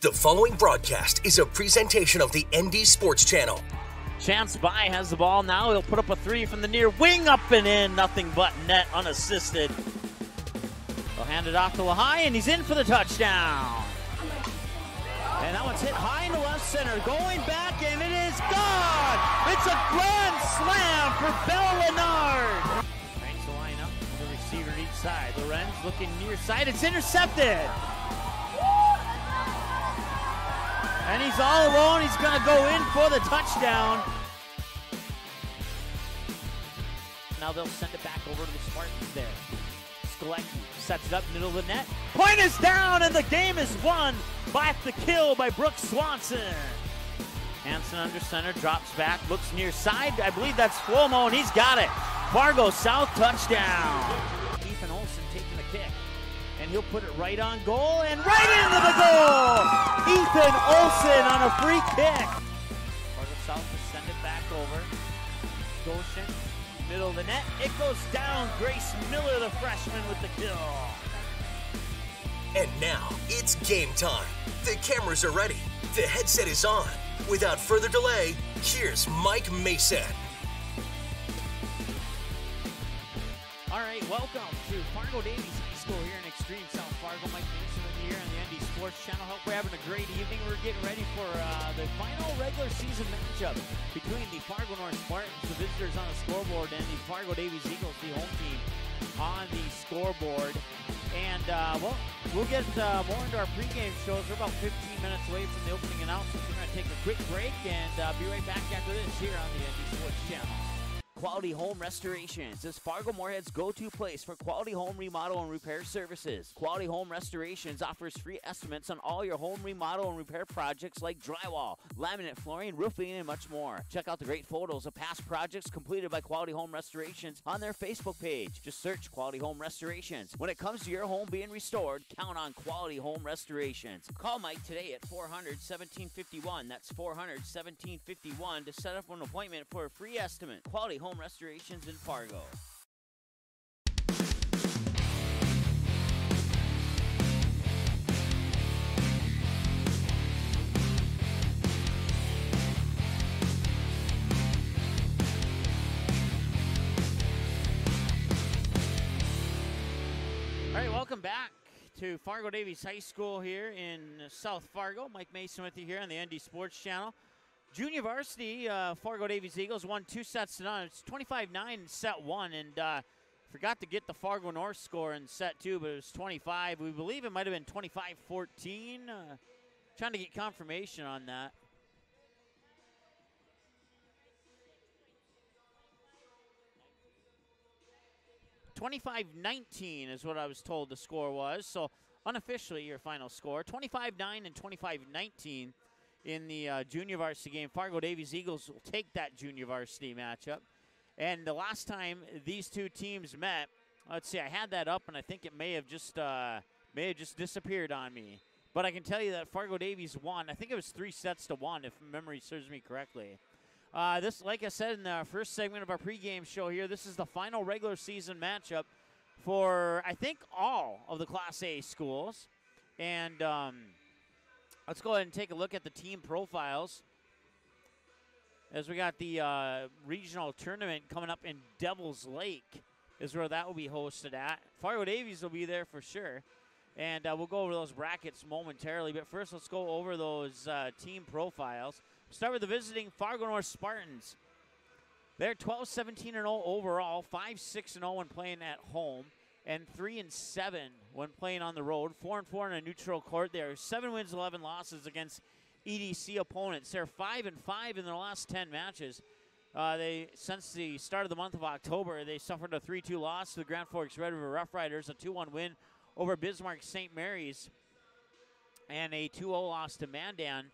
The following broadcast is a presentation of the ND Sports Channel. Chance By has the ball now. He'll put up a three from the near wing, up and in. Nothing but net, unassisted. They'll hand it off to Lehigh, and he's in for the touchdown. And that one's hit high into left center. Going back, and it is gone. It's a grand slam for Bell Leonard. Thanks to line up with the receiver each side. Lorenz looking near side. It's intercepted. And he's all alone. He's going to go in for the touchdown. Now they'll send it back over to the Spartans there. Skolecki sets it up middle of the net. Point is down, and the game is won by the kill by Brooks Swanson. Hansen under center, drops back, looks near side. I believe that's Flomo, and he's got it. Fargo South touchdown. Ethan Olsen taking the kick. And he'll put it right on goal and right into the goal! Ethan Olsen on a free kick. Fargo South will send it back over. Goshen, middle of the net. It goes down. Grace Miller, the freshman, with the kill. And now, it's game time. The cameras are ready. The headset is on. Without further delay, here's Mike Mason. All right, welcome to Fargo Davies High School here in extreme South Fargo. Mike Mason with you here on the ND Sports Channel. Hope we're having a great evening. We're getting ready for the final regular season matchup between the Fargo North Spartans, the visitors on the scoreboard, and the Fargo Davies Eagles, the home team, on the scoreboard. And, well, we'll get more into our pregame shows. We're about 15 minutes away from the opening announcements. We're going to take a quick break and be right back after this here on the ND Sports Channel. Quality Home Restorations is Fargo Moorhead's go-to place for quality home remodel and repair services. Quality Home Restorations offers free estimates on all your home remodel and repair projects like drywall, laminate flooring, roofing, and much more. Check out the great photos of past projects completed by Quality Home Restorations on their Facebook page. Just search Quality Home Restorations. When it comes to your home being restored, count on Quality Home Restorations. Call Mike today at 400-1751. That's 400-1751 to set up an appointment for a free estimate. Quality Home Restorations in Fargo. All right, welcome back to Fargo Davies High School here in South Fargo. Mike Mason with you here on the ND Sports Channel. Junior varsity, Fargo Davies Eagles won 2 sets to none. It's 25-9 in set 1, and forgot to get the Fargo North score in set 2, but it was 25. We believe it might have been 25-14. Trying to get confirmation on that. $25-19 is what I was told the score was. So unofficially your final score, 25-9 and 25-19. In the junior varsity game. Fargo Davies Eagles will take that junior varsity matchup. And the last time these two teams met, let's see, I had that up, and I think it may have just disappeared on me. But I can tell you that Fargo Davies won. I think it was 3-1, if memory serves me correctly. This, like I said in the first segment of our pregame show here, this is the final regular season matchup for, I think, all of the Class A schools. And let's go ahead and take a look at the team profiles as we got the regional tournament coming up in Devil's Lake is where that will be hosted at. Fargo Davies will be there for sure, and we'll go over those brackets momentarily. But first, let's go over those team profiles. Start with the visiting Fargo North Spartans. They're 12-17-0 overall, 5-6-0 when playing at home, and 3-7 when playing on the road. 4-4 in a neutral court. They are 7 wins, 11 losses against EDC opponents. They're 5-5 in their last 10 matches. Since the start of the month of October, they suffered a 3-2 loss to the Grand Forks Red River Rough Riders, a 2-1 win over Bismarck St. Mary's, and a 2-0 loss to Mandan,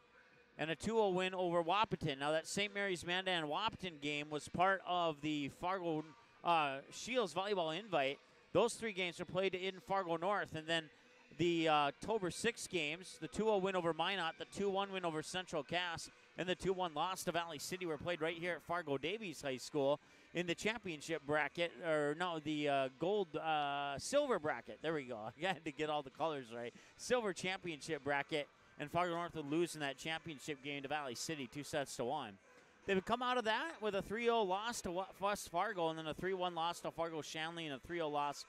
and a 2-0 win over Wahpeton. Now that St. Mary's Mandan Wahpeton game was part of the Fargo Shields Volleyball Invite. Those 3 games were played in Fargo North, and then the October 6 games, the 2-0 win over Minot, the 2-1 win over Central Cass, and the 2-1 loss to Valley City were played right here at Fargo Davies High School in the championship bracket, or no, the silver bracket. There we go. I had to get all the colors right. Silver championship bracket. and Fargo North would lose in that championship game to Valley City, 2-1. They would come out of that with a 3-0 loss to West Fargo, and then a 3-1 loss to Fargo Shanley, and a 3-0 loss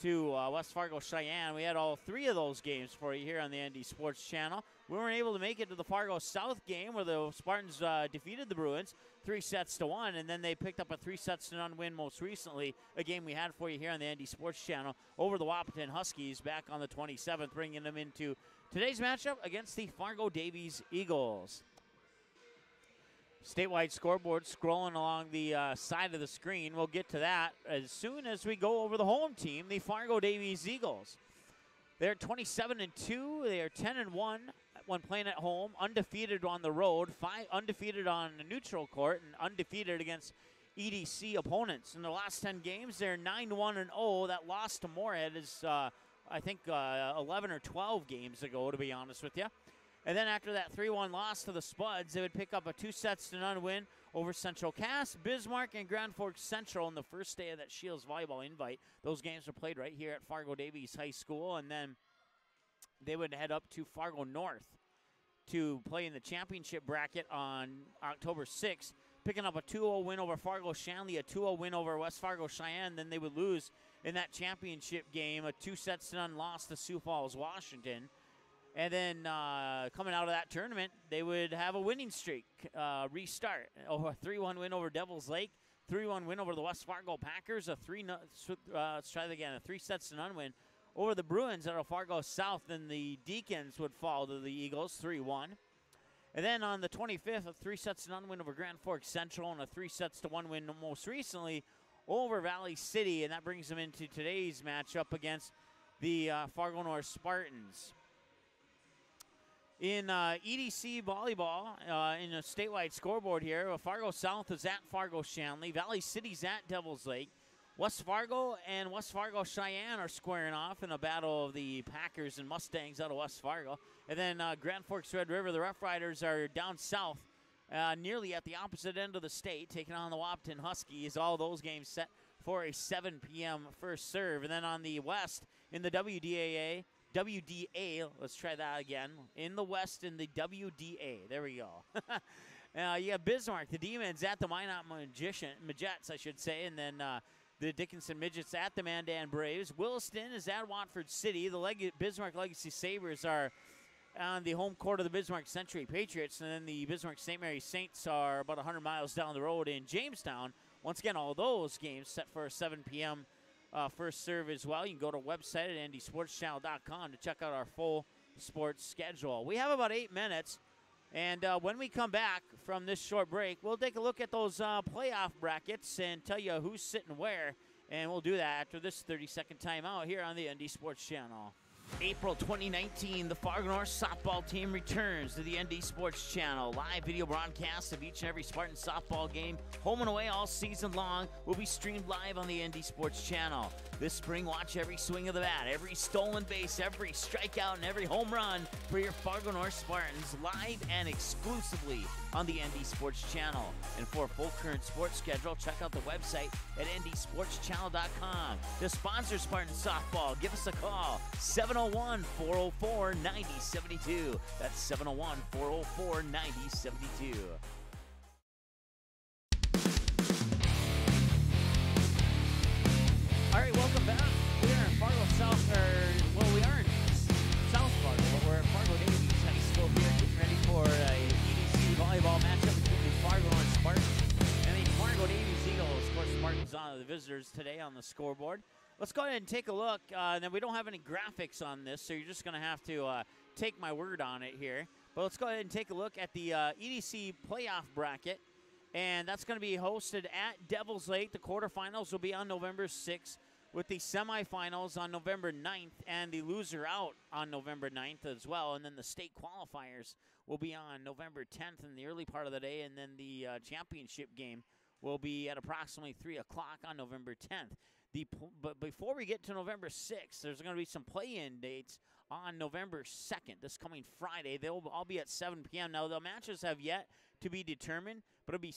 to West Fargo Cheyenne. We had all three of those games for you here on the ND Sports Channel. We weren't able to make it to the Fargo South game where the Spartans defeated the Bruins 3-1, and then they picked up a 3-0 win most recently, a game we had for you here on the ND Sports Channel over the Wahpeton Huskies back on the 27th, bringing them into today's matchup against the Fargo Davies Eagles. Statewide scoreboard scrolling along the side of the screen. We'll get to that as soon as we go over the home team, the Fargo Davies Eagles. They're 27-2. They are 10-1 when playing at home, undefeated on the road, undefeated on a neutral court, and undefeated against EDC opponents. In the last 10 games, they're 9-1-0. That loss to Moorhead is, I think, 11 or 12 games ago, to be honest with you. And then after that 3-1 loss to the Spuds, they would pick up a 2-0 win over Central Cass, Bismarck, and Grand Forks Central on the first day of that Shields Volleyball invite. Those games were played right here at Fargo Davies High School, and then they would head up to Fargo North to play in the championship bracket on October 6th, picking up a 2-0 win over Fargo Shanley, a 2-0 win over West Fargo Cheyenne. Then they would lose in that championship game, a 2-0 loss to Sioux Falls, Washington. And then coming out of that tournament, they would have a winning streak restart. A 3-1 win over Devil's Lake, 3-1 win over the West Fargo Packers, a 3-0 win over the Bruins at Fargo South. Then the Deacons would fall to the Eagles, 3-1. And then on the 25th, a 3-0 win over Grand Forks Central, and a 3-1 win most recently over Valley City. And that brings them into today's matchup against the Fargo North Spartans. In EDC volleyball, in a statewide scoreboard here, Fargo South is at Fargo Shanley. Valley City's at Devil's Lake. West Fargo and West Fargo Cheyenne are squaring off in a battle of the Packers and Mustangs out of West Fargo. And then Grand Forks Red River, the Rough Riders are down south, nearly at the opposite end of the state, taking on the Wahpeton Huskies. All those games set for a 7 p.m. first serve. And then on the west, in the WDA, let's try that again. In the West, in the WDA. There we go. You have Bismarck, the Demons at the Minot Midgets, I should say. And then the Dickinson Midgets at the Mandan Braves. Williston is at Watford City. The Bismarck Legacy Sabres are on the home court of the Bismarck Century Patriots. And then the Bismarck St. Mary Saints are about 100 miles down the road in Jamestown. Once again, all those games set for a 7 p.m. First serve as well. You can go to our website at ndsportschannel.com to check out our full sports schedule. We have about 8 minutes, and when we come back from this short break, we'll take a look at those playoff brackets and tell you who's sitting where, and we'll do that after this 30-second timeout here on the ND Sports Channel. April 2019, the Fargo North softball team returns to the ND Sports Channel. Live video broadcasts of each and every Spartan softball game, home and away all season long, will be streamed live on the ND Sports Channel. This spring, watch every swing of the bat, every stolen base, every strikeout, and every home run for your Fargo North Spartans live and exclusively on the ND Sports Channel. And for a full current sports schedule, check out the website at ndsportschannel.com. To sponsor Spartan softball, give us a call, 701-404-9072. That's 701-404-9072. All right, welcome back. We are in Fargo South, we are in South Fargo, but we're at Fargo Davies High School here, getting ready for a EDC volleyball matchup between the Fargo North Spartans and the Fargo Davies Eagles. Of course, Spartans on the visitors today on the scoreboard. Let's go ahead and take a look. And then we don't have any graphics on this, so you're just going to have to take my word on it here. But let's go ahead and take a look at the EDC playoff bracket. And that's going to be hosted at Devil's Lake. The quarterfinals will be on November 6th, with the semifinals on November 9th, and the loser out on November 9th as well. And then the state qualifiers will be on November 10th in the early part of the day, and then the championship game will be at approximately 3 o'clock on November 10th. But before we get to November 6th, there's going to be some play-in dates on November 2nd, this coming Friday. They'll all be at 7 p.m. Now, the matches have yet to be determined, but it'll be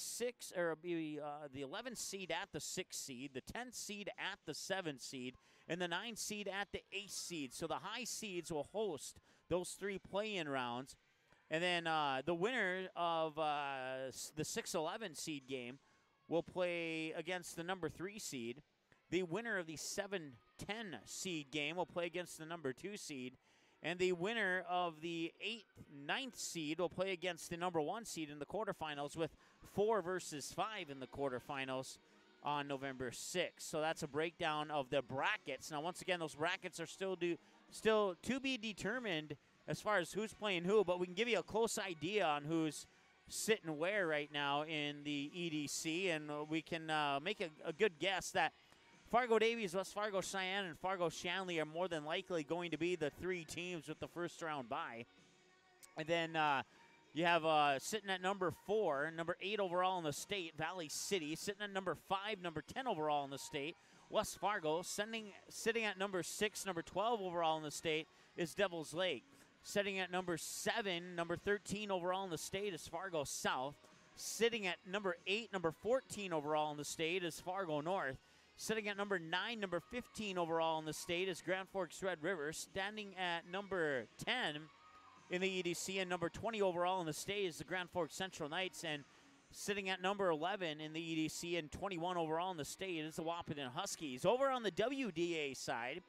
the 11th seed at the 6th seed, the 10th seed at the 7th seed, and the 9th seed at the 8th seed. So the high seeds will host those 3 play-in rounds. And then the winner of the 6-11 seed game will play against the number 3 seed. The winner of the 7-10 seed game will play against the number 2 seed. And the winner of the 8th-9th seed will play against the number 1 seed in the quarterfinals, with 4 versus 5 in the quarterfinals on November 6th. So that's a breakdown of the brackets. Now, once again, those brackets are still to be determined as far as who's playing who, but we can give you a close idea on who's sitting where right now in the EDC, and we can make a good guess that Fargo Davies, West Fargo Cheyenne, and Fargo Shanley are more than likely going to be the 3 teams with the first round bye. And then you have sitting at number 4, number 8 overall in the state, Valley City. Sitting at number 5, number 10 overall in the state, West Fargo. Sitting at number 6, number 12 overall in the state is Devil's Lake. Sitting at number 7, number 13 overall in the state is Fargo South. Sitting at number 8, number 14 overall in the state is Fargo North. Sitting at number 9, number 15 overall in the state is Grand Forks Red River. Standing at number 10 in the EDC and number 20 overall in the state is the Grand Forks Central Knights. And sitting at number 11 in the EDC and 21 overall in the state is the Wahpeton Huskies. Over on the WDA side,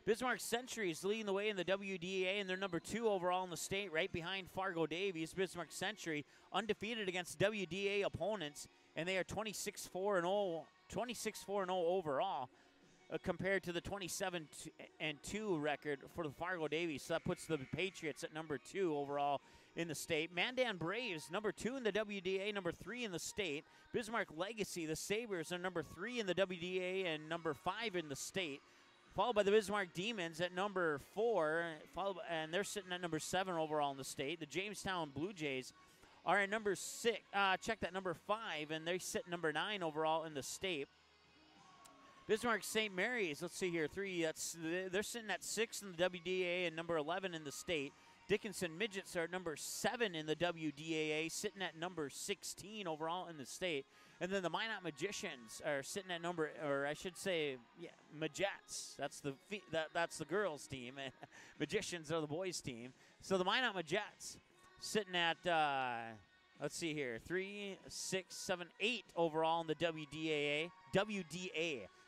Bismarck Century is leading the way in the WDA, and they're number 2 overall in the state, right behind Fargo Davies. Bismarck Century undefeated against WDA opponents, and they are 26-4-0 overall, compared to the 27-2 record for the Fargo Davies. So that puts the Patriots at number 2 overall in the state. Mandan Braves, number 2 in the WDA, number 3 in the state. Bismarck Legacy, the Sabres, are number 3 in the WDA and number 5 in the state, followed by the Bismarck Demons at number 4, and they're sitting at number 7 overall in the state. The Jamestown Blue Jays are at number 6, check that, number 5, and they sit number 9 overall in the state. Bismarck St. Mary's, let's see here, 3, they're sitting at 6 in the WDA and number 11 in the state. Dickinson Midgets are at number 7 in the WDAA, sitting at number 16 overall in the state. And then the Minot Magicians are sitting at number, or I should say, Majettes. That's the girls' team. Magicians are the boys' team. So the Minot Majettes sitting at, let's see here, 3, 6, 7, 8 overall in the WDA.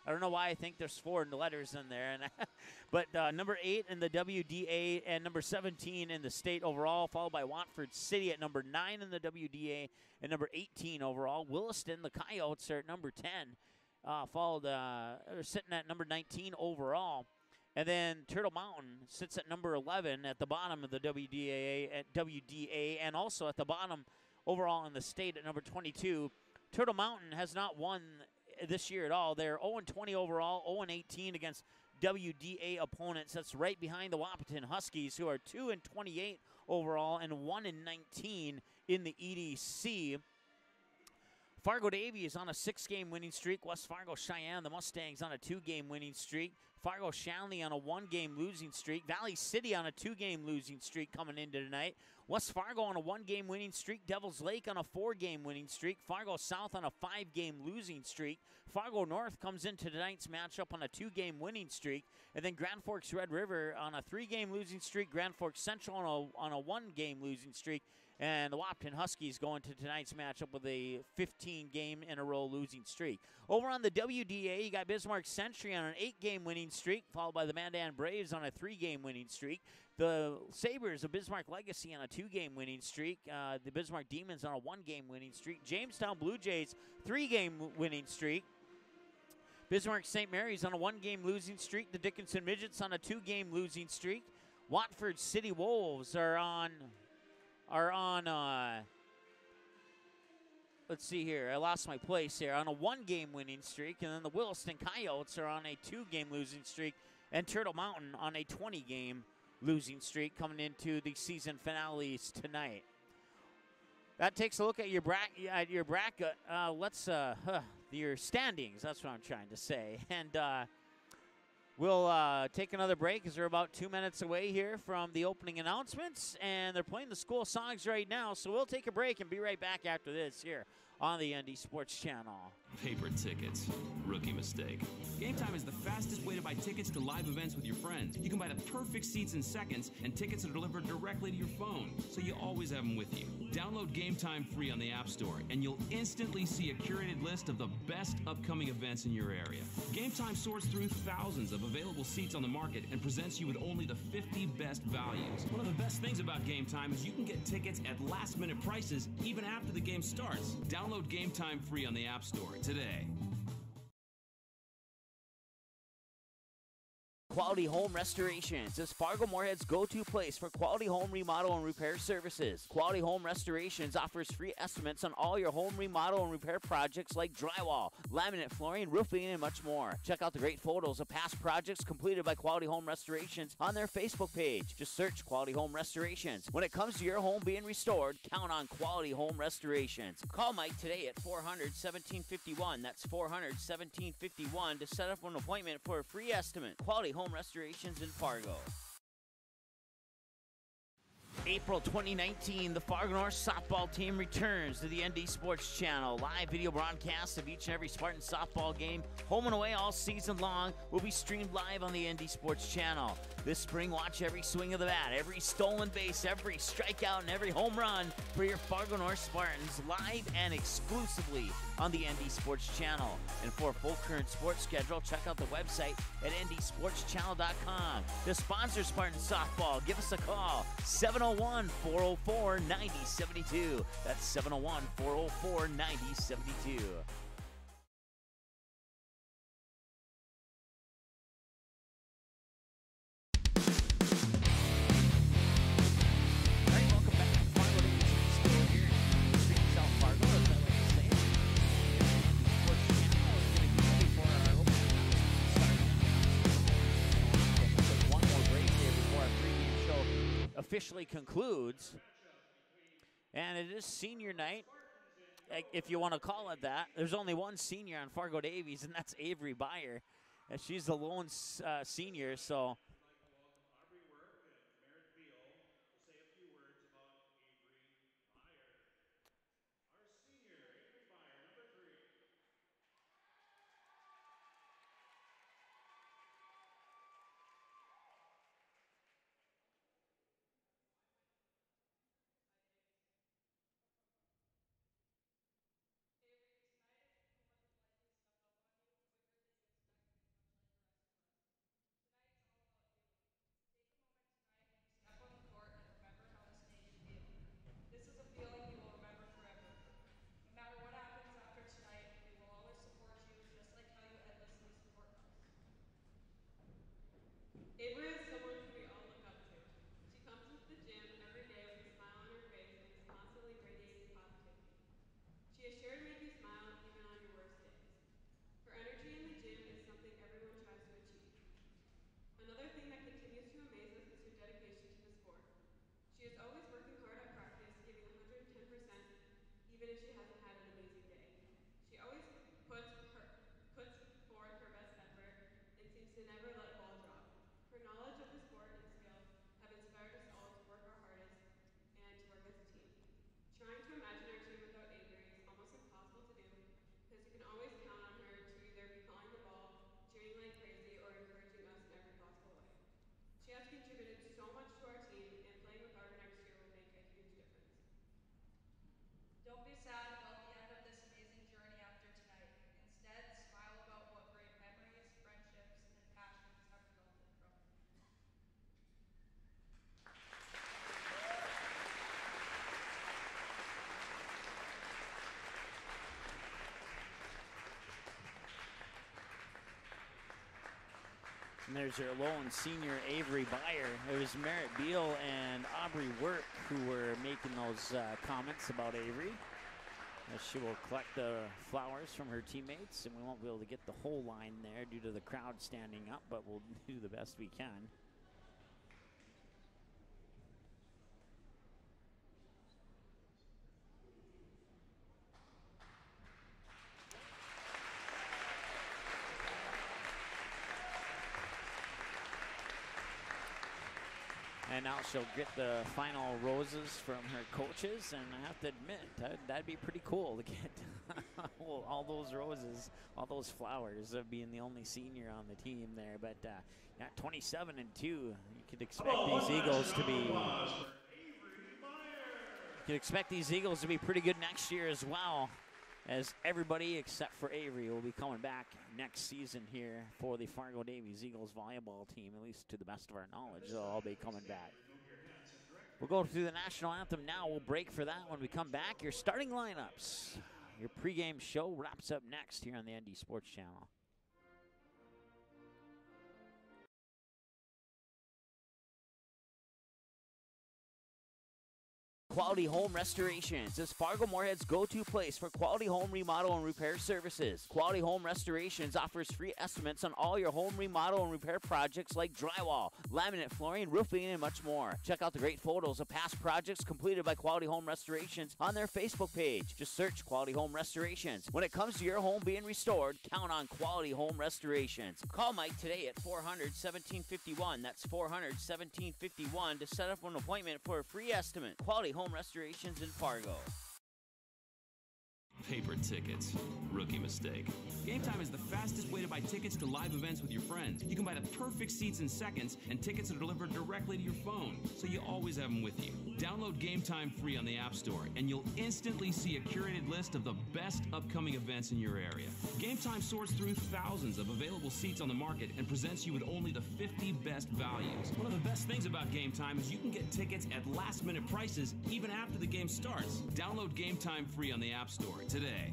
I don't know why I think there's 4 letters in there. But number 8 in the WDA and number 17 in the state overall, followed by Watford City at number 9 in the WDA and number 18 overall. Williston, the Coyotes, are at number 10, sitting at number 19 overall. And then Turtle Mountain sits at number 11 at the bottom of the WDA and also at the bottom overall in the state at number 22. Turtle Mountain has not won this year at all. They're 0-20 overall, 0-18 against WDA opponents. That's right behind the Wahpeton Huskies, who are 2-28 overall and 1-19 in the EDC. Fargo Davies on a 6-game winning streak. West Fargo Cheyenne, the Mustangs, on a 2-game winning streak. Fargo Shanley on a 1-game losing streak. Valley City on a 2-game losing streak coming into tonight. West Fargo on a 1-game winning streak. Devils Lake on a 4-game winning streak. Fargo South on a 5-game losing streak. Fargo North comes into tonight's matchup on a 2-game winning streak. And then Grand Forks Red River on a 3-game losing streak. Grand Forks Central on a 1-game losing streak. And the Wahpeton Huskies go into tonight's matchup with a 15-game-in-a-row losing streak. Over on the WDA, you got Bismarck Century on an 8-game winning streak, followed by the Mandan Braves on a 3-game winning streak. The Sabres of Bismarck Legacy on a 2-game winning streak. The Bismarck Demons on a 1-game winning streak. Jamestown Blue Jays, 3-game winning streak. Bismarck St. Mary's on a 1-game losing streak. The Dickinson Midgets on a 2-game losing streak. Watford City Wolves are on let's see here, I lost my place here, on a 1-game winning streak, and then the Williston Coyotes are on a 2-game losing streak, and Turtle Mountain on a 20-game losing streak coming into the season finales tonight. That takes a look at your bracket. Your standings, that's what I'm trying to say. And we'll take another break as we're about 2 minutes away here from the opening announcements, and they're playing the school songs right now, so we'll take a break and be right back after this here on the ND Sports Channel. Paper tickets. Rookie mistake. Game Time is the fastest way to buy tickets to live events with your friends. You can buy the perfect seats in seconds, and tickets are delivered directly to your phone, so you always have them with you. Download Game Time free on the App Store, and you'll instantly see a curated list of the best upcoming events in your area. Game Time sorts through thousands of available seats on the market and presents you with only the 50 best values. One of the best things about Game Time is you can get tickets at last-minute prices even after the game starts. Download Game Time free on the App Store today. Quality Home Restorations is Fargo Moorhead's go-to place for quality home remodel and repair services. Quality Home Restorations offers free estimates on all your home remodel and repair projects like drywall, laminate flooring, roofing, and much more. Check out the great photos of past projects completed by Quality Home Restorations on their Facebook page. Just search Quality Home Restorations. When it comes to your home being restored, count on Quality Home Restorations. Call Mike today at 400-1751. That's 400-1751 to set up an appointment for a free estimate. Quality Home Restorations in Fargo. April 2019, the Fargo North softball team returns to the ND Sports Channel. Live video broadcasts of each and every Spartan softball game, home and away all season long, will be streamed live on the ND Sports Channel. This spring, watch every swing of the bat, every stolen base, every strikeout, and every home run for your Fargo North Spartans, live and exclusively on the ND Sports Channel. And for a full current sports schedule, check out the website at ndsportschannel.com. To sponsor Spartan softball, give us a call, 701-404-9072. That's 701-404-9072. Officially concludes, and it is senior night, if you want to call it that. There's only one senior on Fargo Davies, and that's Avery Byer. She's the lone senior, so. Avery is someone who we all look up to. She comes into the gym every day with a smile on her face and is constantly radiating positivity. She is sure to make you smile even on your worst days. Her energy in the gym is something everyone tries to achieve. Another thing that continues to amaze us is her dedication to the sport. She is always working hard at practice, giving 110%, even if she hasn't had an amazing day. She always puts forth her best effort and seems to never let a ball drop. Her knowledge of the sport and skills have inspired us all to work our hardest and to work as a team. Trying to imagine our team without Avery is almost impossible to do because you can always count on her to either be calling the ball, cheering like crazy, or encouraging us in every possible way. She has contributed so much to our team, and playing without her next year will make a huge difference. Don't be sad about the end of this amazing journey after tonight. Instead, smile about what great memories, friendships, and passions have resulted from it. And there's your lone senior, Avery Byer. It was Merritt Beal and Aubrey Wirt who were making those comments about Avery. She will collect the flowers from her teammates, and we won't be able to get the whole line there due to the crowd standing up, but we'll do the best we can. And now she'll get the final roses from her coaches, and I have to admit, that'd be pretty cool to get all those roses, all those flowers of being the only senior on the team there. But yeah, 27-2. You could expect these Eagles to be. You could expect these Eagles to be pretty good next year as well, as everybody except for Avery will be coming back next season here for the Fargo Davies Eagles volleyball team, at least to the best of our knowledge. They'll all be coming back. We'll go through the national anthem now. We'll break for that when we come back. Your starting lineups. Your pregame show wraps up next here on the ND Sports Channel. Quality Home Restorations is Fargo Moorhead's go-to place for quality home remodel and repair services. Quality Home Restorations offers free estimates on all your home remodel and repair projects like drywall, laminate flooring, roofing, and much more. Check out the great photos of past projects completed by Quality Home Restorations on their Facebook page. Just search Quality Home Restorations. When it comes to your home being restored, count on Quality Home Restorations. Call Mike today at 400-1751. That's 400-1751 to set up an appointment for a free estimate. Quality Home Restorations in Fargo. Paper tickets. Rookie mistake. Game Time is the fastest way to buy tickets to live events with your friends. You can buy the perfect seats in seconds, and tickets are delivered directly to your phone, so you always have them with you. Download Game Time free on the App Store, and you'll instantly see a curated list of the best upcoming events in your area. Game Time sorts through thousands of available seats on the market and presents you with only the 50 best values. One of the best things about Game Time is you can get tickets at last-minute prices even after the game starts. Download Game Time free on the App Store today.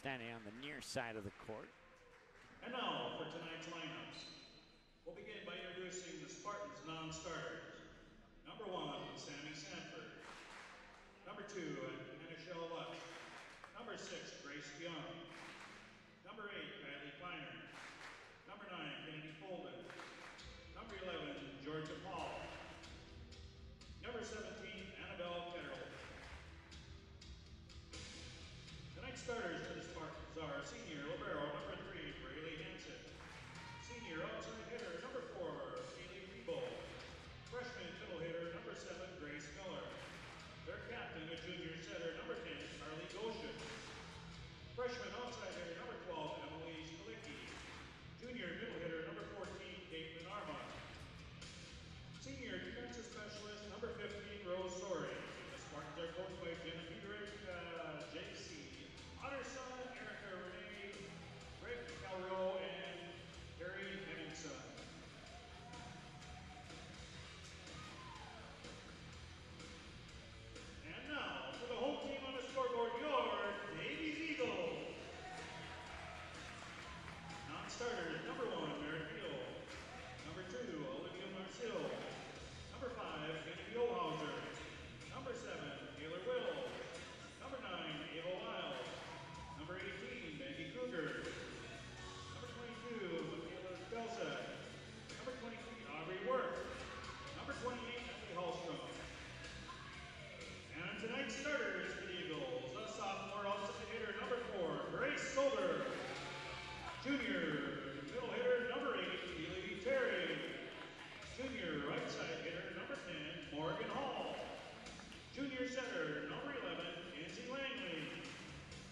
Standing on the near side of the court. And now for tonight's lineups. We'll begin by introducing the Spartans non-starters. Number 1, Sammy Sanford. Number 2, Michelle Lutz. Number 6, Grace Young. Number 8, Kylie Kleiner. Number 9, Kennedy Folden. Number 11, Georgia Paul. Number 17, Annabelle Ketterl. Tonight's starters for the Spartans are senior libero number 3, Braylee Hansen. Senior outside hitter number 4, Kaylee Rebo. Freshman middle hitter number 7, Grace Miller. Their captain, a junior setter number 10, Carly Goshen. Freshman outside hitter number 12, Emily Skalicki. Junior middle hitter number 14, Caitlin Armand. Senior defensive specialist number 15, Rose Soring. The Spartans are coached by Jenna Peterick, JC. Honor son, Erica Renee, Greg Calrio, and Harry Henningson. And now, for the home team on the scoreboard, your Davies Eagles. Non-starters, number 1, Merritt Hill. Number 2, Olivia Marcil. Number 5, Kennedy Ohauser. Number 7, Taylor Will. Number 9, Ava Lyle. Number 18, Maggie Kruger. Number 22, Michaela Belsa. Number 23, Aubrey Worth. Number 28, Emily Hallstrom. And tonight's starters for the Eagles, a sophomore outside hitter, number 4, Grace Solder. Junior middle hitter, number 8, Keely Terry. Junior right side hitter, number 10, Morgan Hall. Junior center, number 11, Nancy Langley.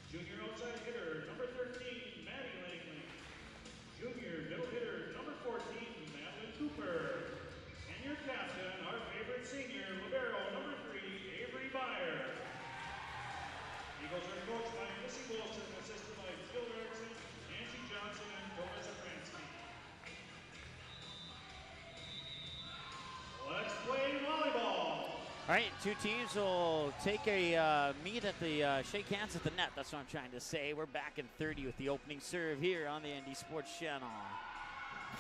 Junior outside hitter, number 13, Maddie Langley. Junior middle hitter, number 14, Madeline Cooper. And your captain, our favorite senior, libero number 3, Avery Byer. Eagles are coached by Missy Wilson, assisted by Jill Erickson, Nancy Johnson, and Thomas Abransky. Let's play volleyball. All right, two teams will take a meet at the shake hands at the net. That's what I'm trying to say. We're back in 30 with the opening serve here on the ND Sports Channel.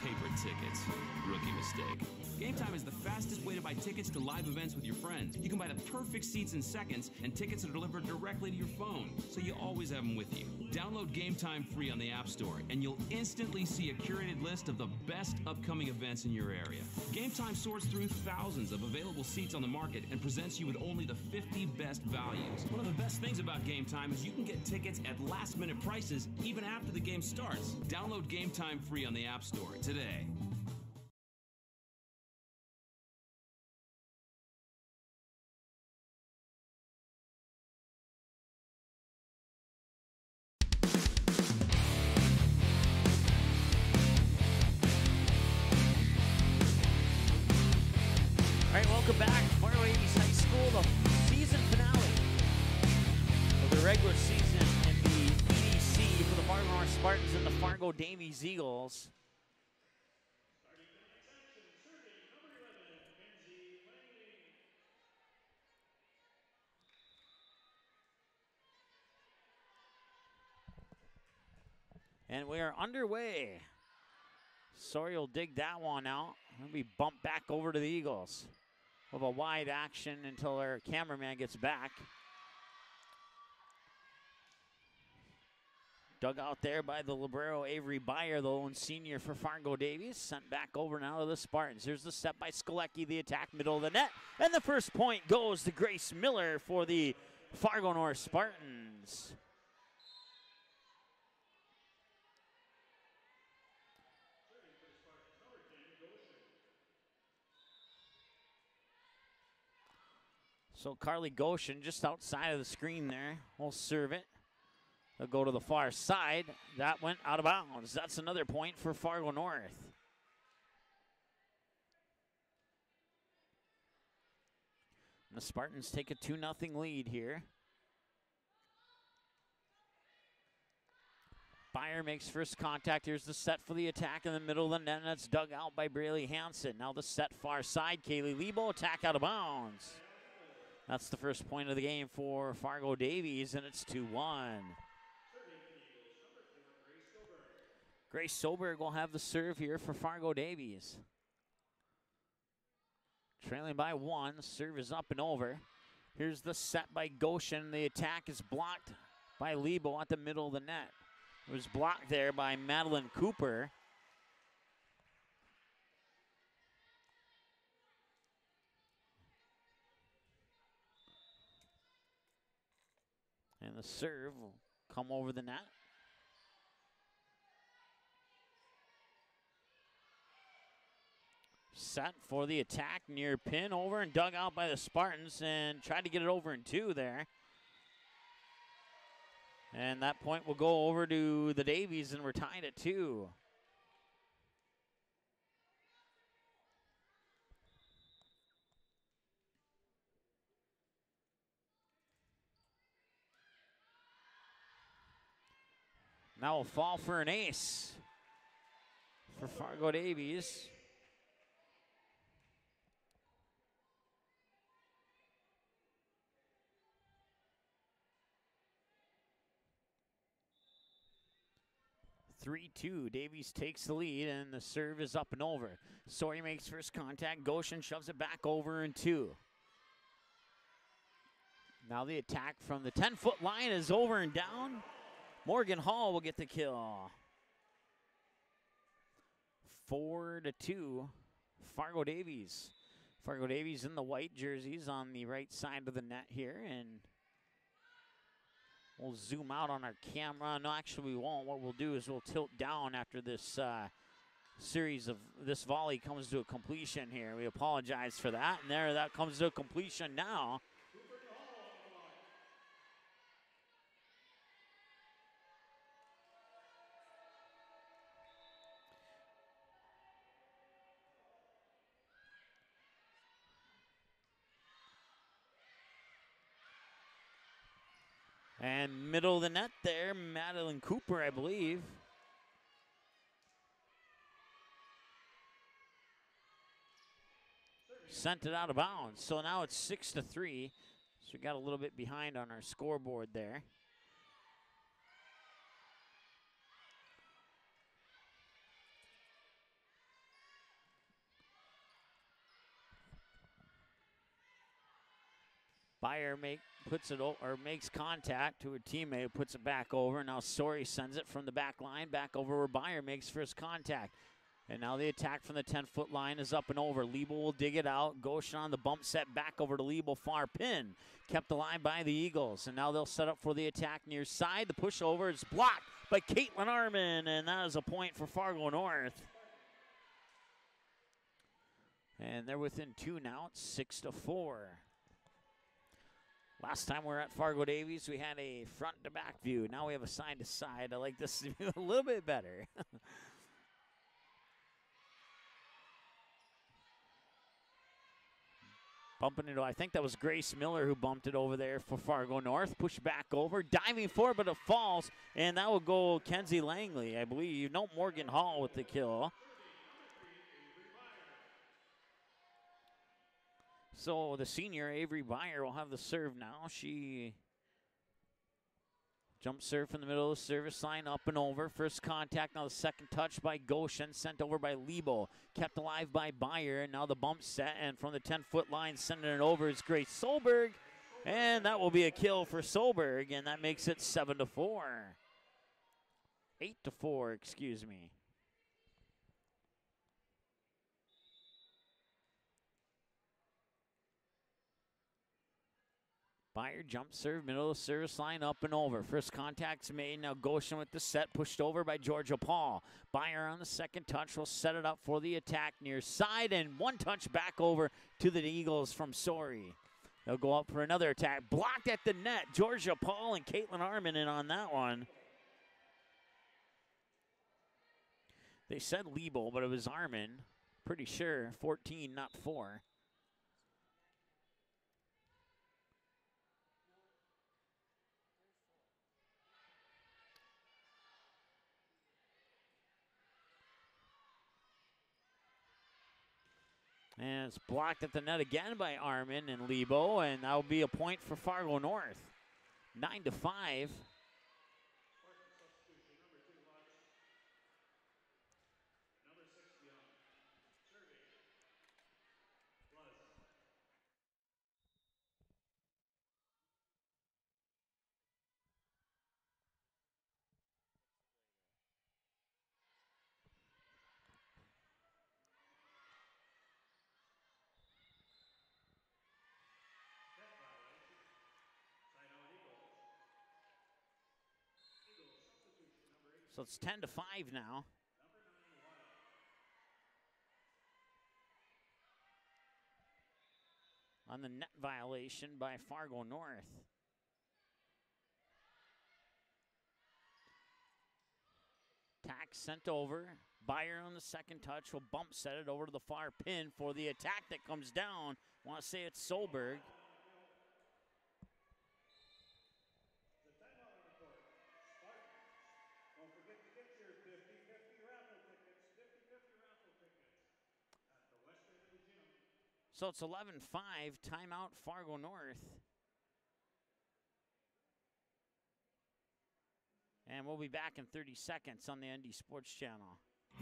paper tickets. Rookie mistake. Game Time is the fastest way to buy tickets to live events with your friends. You can buy the perfect seats in seconds, and tickets are delivered directly to your phone, so you always have them with you. Download Game Time free on the App Store, and you'll instantly see a curated list of the best upcoming events in your area. Game Time sorts through thousands of available seats on the market and presents you with only the 50 best values. One of the best things about Game Time is you can get tickets at last-minute prices even after the game starts. Download Game Time free on the App Store today. All right, welcome back. Fargo Davies High School, the season finale of the regular season in the EDC for the Fargo North Spartans and the Fargo Davies Eagles. Starting tonight's action, serving number 11, Kenzie Lang. And we are underway. Sawyer will dig that one out. And we bump back over to the Eagles. Of a wide action until our cameraman gets back. Dug out there by the libero Avery Byer, the lone senior for Fargo Davies. Sent back over now to the Spartans. Here's the step by Skolecki, the attack middle of the net. And the first point goes to Grace Miller for the Fargo North Spartans. Serving for the Spartans, number 10, Goshen. So Carly Goshen just outside of the screen there will serve it. They'll go to the far side. That went out of bounds. That's another point for Fargo North. And the Spartans take a 2-0 lead here. Byer makes first contact. Here's the set for the attack in the middle of the net. And that's dug out by Braley Hansen. Now the set far side. Kaylee Lebo, attack out of bounds. That's the first point of the game for Fargo Davies, and it's 2-1. Serving the Eagles, number 4, Grace Soberg. Grace Soberg will have the serve here for Fargo Davies. Trailing by 1, the serve is up and over. Here's the set by Goshen. The attack is blocked by Lebo at the middle of the net. It was blocked there by Madeline Cooper. And the serve will come over the net. Set for the attack near pin, over and dug out by the Spartans, and tried to get it over in 2 there. And that point will go over to the Davies, and we're tied at 2. Now will fall for an ace for Fargo Davies. (3-2). Davies takes the lead, and the serve is up and over. Sawyer makes first contact. Goshen shoves it back over in 2. Now the attack from the 10-foot line is over and down. Morgan Hall will get the kill. 4-2, Fargo Davies. Fargo Davies in the white jerseys on the right side of the net here, and we'll zoom out on our camera. No, actually we won't. What we'll do is we'll tilt down after this series of this volley comes to a completion here. We apologize for that, and there that comes to a completion now. And middle of the net there, Madeline Cooper, I believe. Sent it out of bounds. So now it's 6-3. So we got a little bit behind on our scoreboard there. Byer makes contact to her teammate, puts it back over. Now Sori sends it from the back line back over where Byer makes first contact. And now the attack from the 10-foot line is up and over. Liebel will dig it out. Goshen on the bump set back over to Liebel. Far pin kept alive by the Eagles. And now they'll set up for the attack near side. The pushover is blocked by Caitlin Arman. And that is a point for Fargo North. And they're within 2 now. It's 6-4. Last time we were at Fargo Davies, we had a front-to-back view. Now we have a side-to-side. I like this view a little bit better. Bumping it, I think that was Grace Miller who bumped it over there for Fargo North. Push back over, diving forward, but it falls, and that will go Kenzie Langley, I believe. No, Morgan Hall with the kill. So the senior, Avery Byer, will have the serve now. She jump serve from the middle of the service line, up and over. First contact, now the second touch by Goshen, sent over by Liebel. Kept alive by Byer, and now the bump set, and from the 10-foot line, sending it over is Grace Solberg. And that will be a kill for Solberg, and that makes it 7-4. 8-4, excuse me. Byer jump serve, middle of the service line, up and over. First contact's made. Now Goshen with the set, pushed over by Georgia Paul. Byer on the second touch will set it up for the attack near side, and one touch back over to the Eagles from Sori. They'll go up for another attack. Blocked at the net. Georgia Paul and Caitlin Arman in on that one. They said Liebel, but it was Arman. Pretty sure 14, not 4. And it's blocked at the net again by Arman and Lebo, and that will be a point for Fargo North. 9-5. So it's 10-5 now. On the net violation by Fargo North. Tack sent over. Byer on the second touch will bump set it over to the far pin for the attack that comes down. Want to say it's Solberg. So it's 11-5, timeout Fargo North. And we'll be back in 30 seconds on the ND Sports Channel.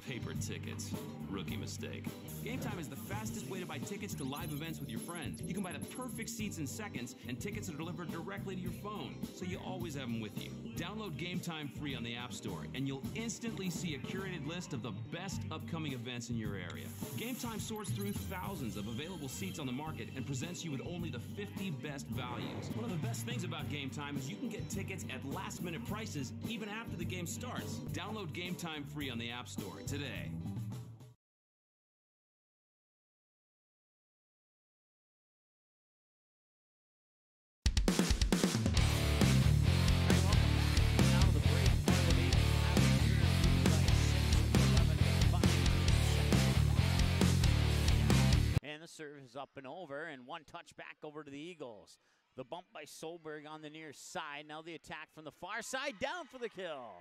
Paper tickets. Rookie mistake. Game Time is the fastest way to buy tickets to live events with your friends. You can buy the perfect seats in seconds, and tickets are delivered directly to your phone, so you always have them with you. Download Game Time free on the App Store, and you'll instantly see a curated list of the best upcoming events in your area. Game Time sorts through thousands of available seats on the market and presents you with only the 50 best values. One of the best things about Game Time is you can get tickets at last-minute prices even after the game starts. Download Game Time free on the App Store today. And the serve is up and over, and one touch back over to the Eagles. The bump by Solberg on the near side. Now the attack from the far side, down for the kill.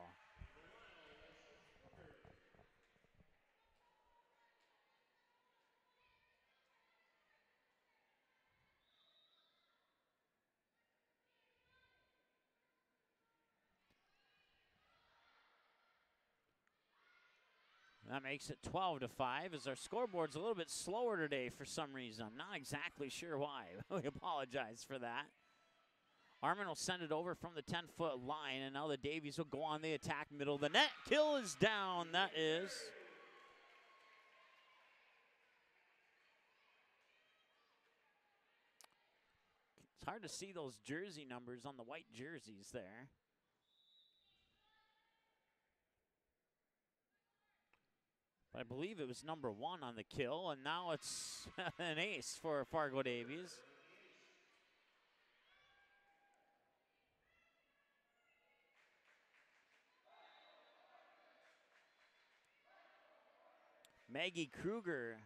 That makes it 12-5 as our scoreboard's a little bit slower today for some reason. I'm not exactly sure why. We apologize for that. Armin will send it over from the 10-foot line, and now the Davies will go on the attack, middle of the net. Kill is down. That is. It's hard to see those jersey numbers on the white jerseys there. I believe it was number 1 on the kill, and now it's an ace for Fargo Davies. Maggie Kruger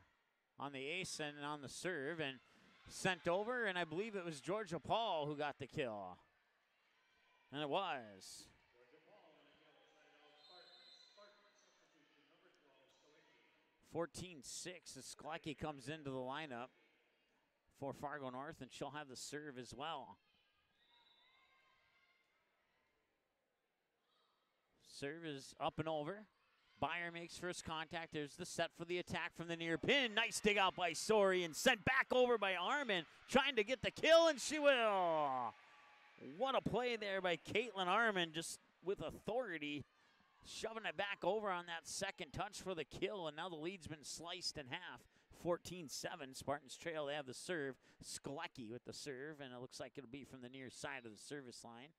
on the ace and on the serve, and sent over, and I believe it was Georgia Paul who got the kill. And it was. 14-6 as Sklecki comes into the lineup for Fargo North, and she'll have the serve as well. Serve is up and over. Byer makes first contact. There's the set for the attack from the near pin. Nice dig out by Sori and sent back over by Armin, trying to get the kill, and she will. What a play there by Caitlin Armin, just with authority, shoving it back over on that second touch for the kill, and now the lead's been sliced in half. 14-7, Spartans trail. They have the serve. Sklecki with the serve, and it looks like it'll be from the near side of the service line.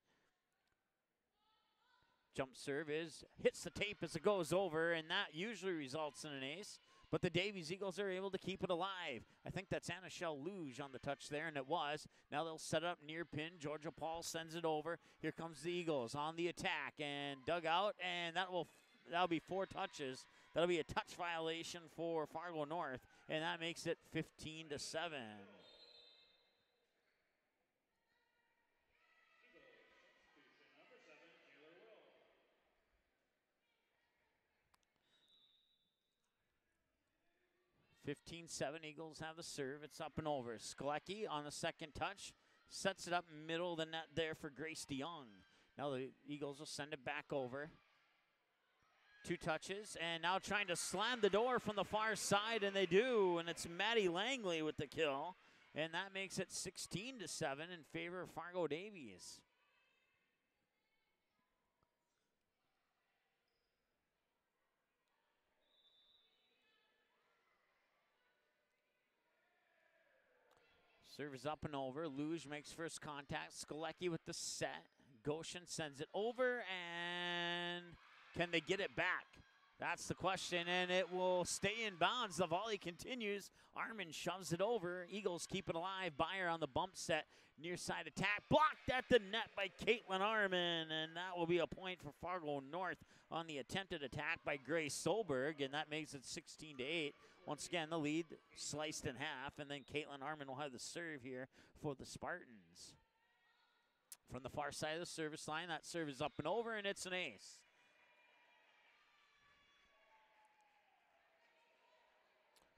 Jump serve hits the tape as it goes over, and that usually results in an ace. But the Davies Eagles are able to keep it alive. I think that's Annashelle Luge on the touch there, and it was. Now they'll set it up near pin. Georgia Paul sends it over. Here comes the Eagles on the attack and dug out, and that'll be 4 touches. That'll be a touch violation for Fargo North, and that makes it 15-7. 15-7, Eagles have the serve. It's up and over. Sklecki on the second touch. Sets it up middle of the net there for Grace DeYoung. Now the Eagles will send it back over. 2 touches, and now trying to slam the door from the far side, and they do, and it's Maddie Langley with the kill. And that makes it 16-7 in favor of Fargo Davies. Serve is up and over. Luge makes first contact. Sklecki with the set. Goshen sends it over, and can they get it back? That's the question, and it will stay in bounds. The volley continues. Armin shoves it over. Eagles keep it alive. Byer on the bump set. Near side attack. Blocked at the net by Caitlin Armin, and that will be a point for Fargo North on the attempted attack by Grace Solberg, and that makes it 16-8. Once again, the lead sliced in half, and then Caitlin Armin will have the serve here for the Spartans. From the far side of the service line, that serve is up and over, and it's an ace.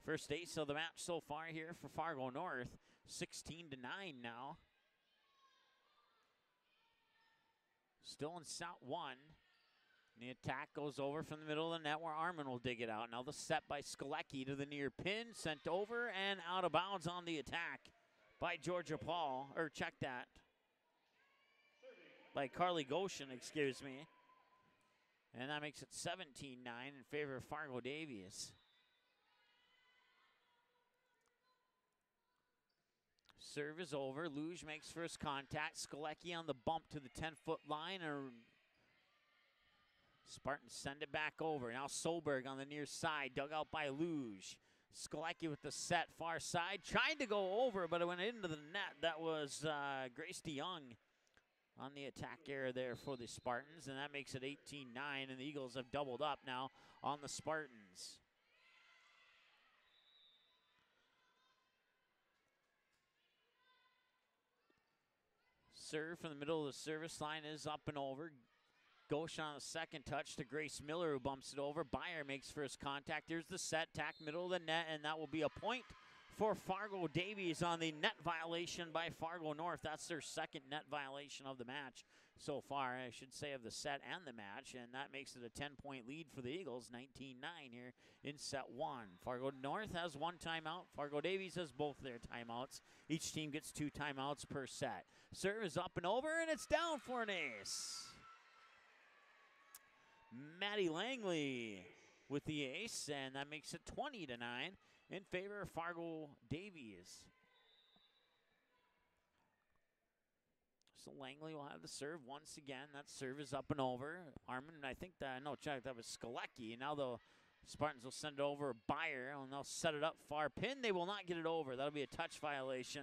First ace of the match so far here for Fargo North, 16-9 now. Still in set 1. The attack goes over from the middle of the net where Armin will dig it out. Now the set by Sklecki to the near pin, sent over and out of bounds on the attack by Georgia Paul, or check that, by Carly Goshen, excuse me. And that makes it 17-9 in favor of Fargo Davies. Serve is over. Luge makes first contact. Sklecki on the bump to the 10-foot line. Spartans send it back over. Now Solberg on the near side, dug out by Luge. Sklecki with the set, far side. Tried to go over, but it went into the net. That was Grace DeYoung on the attack area there for the Spartans, and that makes it 18-9, and the Eagles have doubled up now on the Spartans. Serve from the middle of the service line is up and over. Goshen on the second touch to Grace Miller, who bumps it over. Byer makes first contact. There's the set, tack middle of the net, and that will be a point for Fargo Davies on the net violation by Fargo North. That's their second net violation of the match so far, I should say, of the set and the match, and that makes it a 10-point lead for the Eagles, 19-9 here in set one. Fargo North has one timeout. Fargo Davies has both their timeouts. Each team gets 2 timeouts per set. Serve is up and over, and it's down for an ace. Maddie Langley with the ace, and that makes it 20-9 in favor of Fargo Davies. So Langley will have the serve once again. That serve is up and over. Armin, I think that, no, check, that was Skolecki. Now the Spartans will send it over Byer, and they'll set it up far pin. They will not get it over. That'll be a touch violation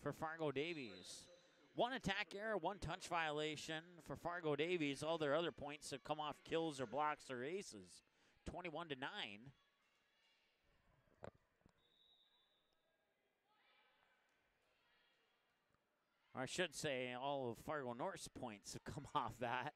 for Fargo Davies. 1 attack error, 1 touch violation for Fargo Davies. All their other points have come off kills or blocks or aces. 21-9. Or I should say all of Fargo North's points have come off that.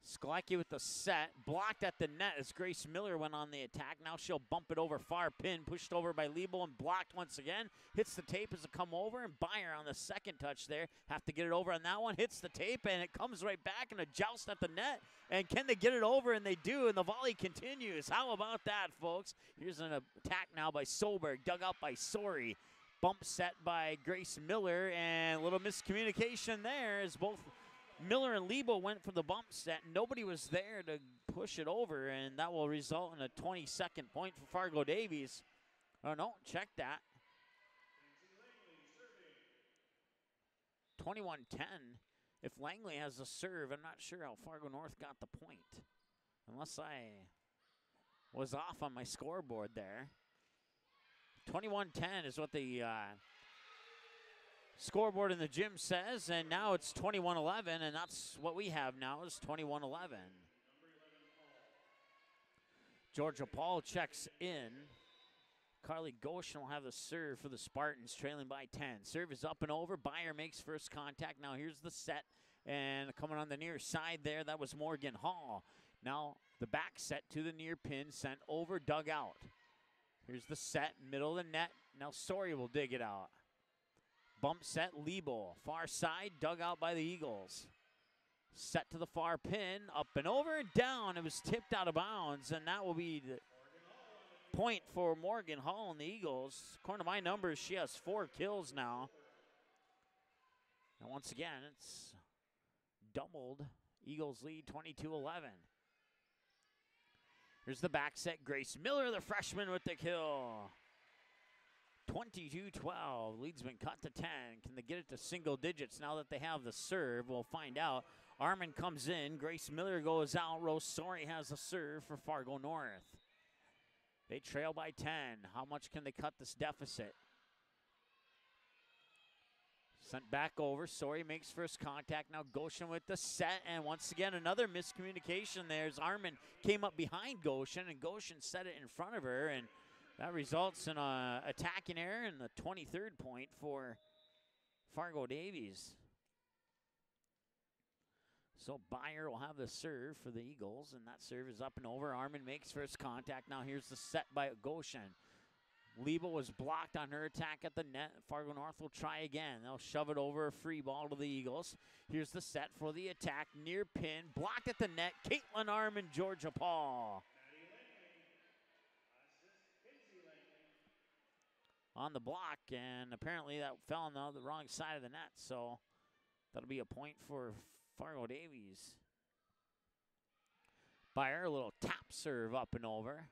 Skolecki with the set, blocked at the net as Grace Miller went on the attack. Now she'll bump it over far pin, pushed over by Liebel and blocked once again. Hits the tape as it come over, and Byer on the second touch there. Have to get it over on that one, hits the tape, and it comes right back in a joust at the net. And can they get it over? And they do, and the volley continues. How about that, folks? Here's an attack now by Solberg, dug out by Sori. Bump set by Grace Miller, and a little miscommunication there as both Miller and Lebo went for the bump set. Nobody was there to push it over, and that will result in a 22nd point for Fargo Davies. Oh, no, check that. 21-10. If Langley has a serve, I'm not sure how Fargo North got the point, unless I was off on my scoreboard there. 21-10 is what the scoreboard in the gym says, and now it's 21-11, and that's what we have now is 21-11. Georgia Paul checks in. Carly Goshen will have the serve for the Spartans, trailing by 10. Serve is up and over. Byer makes first contact. Now here's the set, and coming on the near side there, that was Morgan Hall. Now the back set to the near pin, sent over, dug out. Here's the set, middle of the net. Now Sori will dig it out. Bump set, Liebel. Far side, dug out by the Eagles. Set to the far pin, up and over and down. It was tipped out of bounds, and that will be the point for Morgan Hall and the Eagles. According to my numbers, she has 4 kills now. And once again, it's doubled. Eagles lead 22-11. Here's the back set. Grace Miller, the freshman, with the kill. 22-12. Lead's been cut to 10. Can they get it to single digits now that they have the serve? We'll find out. Armin comes in. Grace Miller goes out. Rose Sori has the serve for Fargo North. They trail by 10. How much can they cut this deficit? Sent back over. Sori makes first contact. Now Goshen with the set. And once again, another miscommunication there as Armin came up behind Goshen, and Goshen set it in front of her. And that results in an attacking error and the 23rd point for Fargo Davies. So Byer will have the serve for the Eagles, and that serve is up and over. Armin makes first contact. Now here's the set by Goshen. Liebel was blocked on her attack at the net. Fargo North will try again. They'll shove it over, a free ball to the Eagles. Here's the set for the attack. Near pin, blocked at the net. Caitlin Armin, Georgia Paul. On the block, and apparently that fell on the wrong side of the net, so that'll be a point for Fargo Davies. Byer, a little tap serve up and over.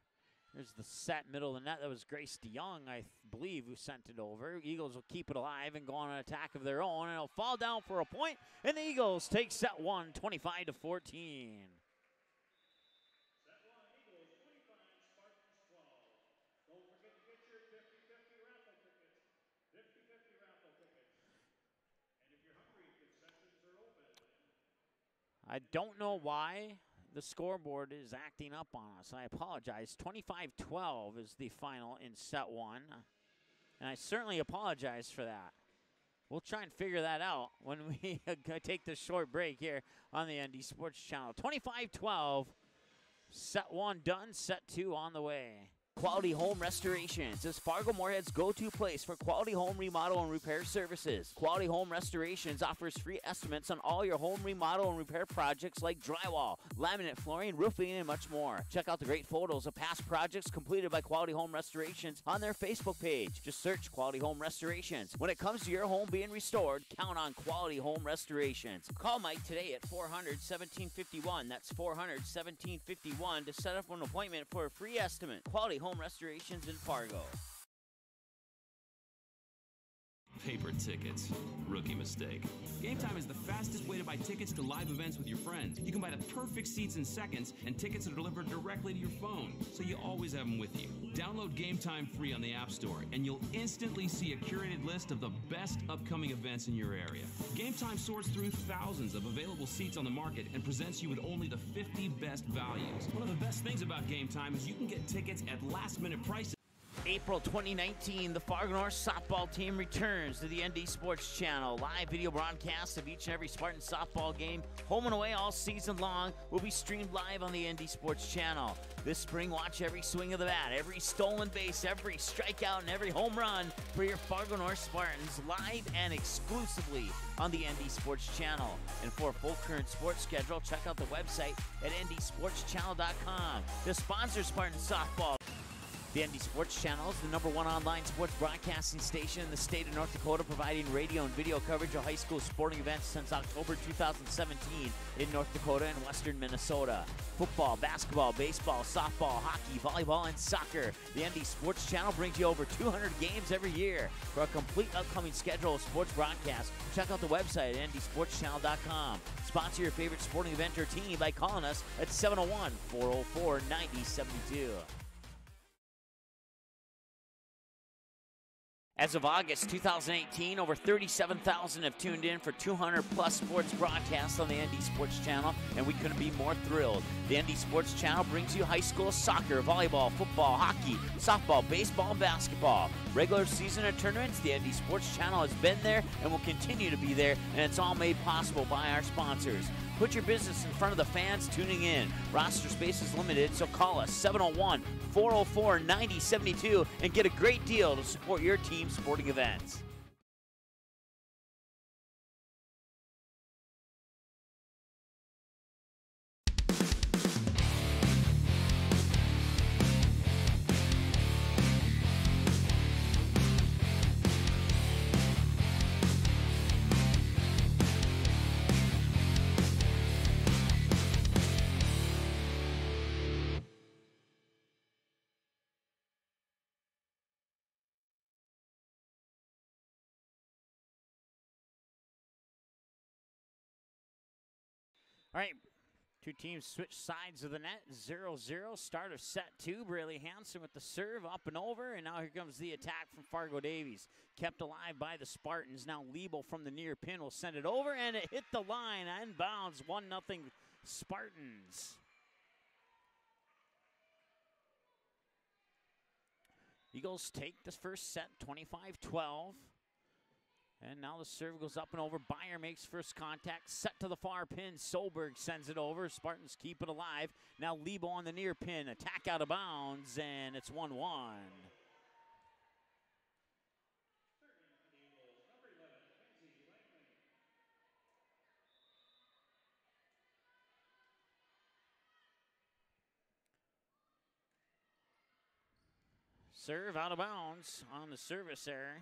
There's the set, middle of the net. That was Grace DeYoung, I believe, who sent it over. Eagles will keep it alive and go on an attack of their own, and it'll fall down for a point, and the Eagles take set one, 25-14. I don't know why the scoreboard is acting up on us. I apologize. 25-12 is the final in set one. And I certainly apologize for that. We'll try and figure that out when we take this short break here on the ND Sports Channel. 25-12, Set one done, set two on the way. Quality Home Restorations is Fargo Moorhead's go-to place for quality home remodel and repair services. Quality Home Restorations offers free estimates on all your home remodel and repair projects like drywall, laminate flooring, roofing, and much more. Check out the great photos of past projects completed by Quality Home Restorations on their Facebook page. Just search Quality Home Restorations. When it comes to your home being restored, count on Quality Home Restorations. Call Mike today at 400-1751. That's 400-1751 to set up an appointment for a free estimate. Quality Home Restorations in Fargo. Paper tickets. Rookie mistake. Game Time is the fastest way to buy tickets to live events with your friends. You can buy the perfect seats in seconds, and tickets are delivered directly to your phone, so you always have them with you. Download Game Time free on the App Store, and you'll instantly see a curated list of the best upcoming events in your area. Game Time sorts through thousands of available seats on the market and presents you with only the 50 best values. One of the best things about Game Time is you can get tickets at last-minute prices. April 2019, the Fargo North softball team returns to the ND Sports Channel. Live video broadcasts of each and every Spartan softball game, home and away all season long, will be streamed live on the ND Sports Channel. This spring, watch every swing of the bat, every stolen base, every strikeout, and every home run for your Fargo North Spartans live and exclusively on the ND Sports Channel. And for a full current sports schedule, check out the website at ndsportschannel.com. To sponsor Spartan softball, the ND Sports Channel is the #1 online sports broadcasting station in the state of North Dakota, providing radio and video coverage of high school sporting events since October 2017 in North Dakota and western Minnesota. Football, basketball, baseball, softball, hockey, volleyball, and soccer. The ND Sports Channel brings you over 200 games every year. For a complete upcoming schedule of sports broadcasts, check out the website at ndsportschannel.com. Sponsor your favorite sporting event or team by calling us at 701-404-9072. As of August 2018, over 37,000 have tuned in for 200-plus sports broadcasts on the ND Sports Channel, and we couldn't be more thrilled. The ND Sports Channel brings you high school soccer, volleyball, football, hockey, softball, baseball, and basketball. Regular season and tournaments, the ND Sports Channel has been there and will continue to be there, and it's all made possible by our sponsors. Put your business in front of the fans tuning in. Roster space is limited, so call us 701-404-9072 and get a great deal to support your team's sporting events. All right, two teams switch sides of the net, 0-0. Start of set two. Braley Hansen with the serve up and over, and now here comes the attack from Fargo Davies. Kept alive by the Spartans. Now Liebel from the near pin will send it over, and it hit the line and bounds. 1-0 Spartans. Eagles take this first set, 25-12. And now the serve goes up and over. Byer makes first contact. Set to the far pin. Solberg sends it over. Spartans keep it alive. Now Lebo on the near pin. Attack out of bounds, and it's 1-1. Serve out of bounds on the service error.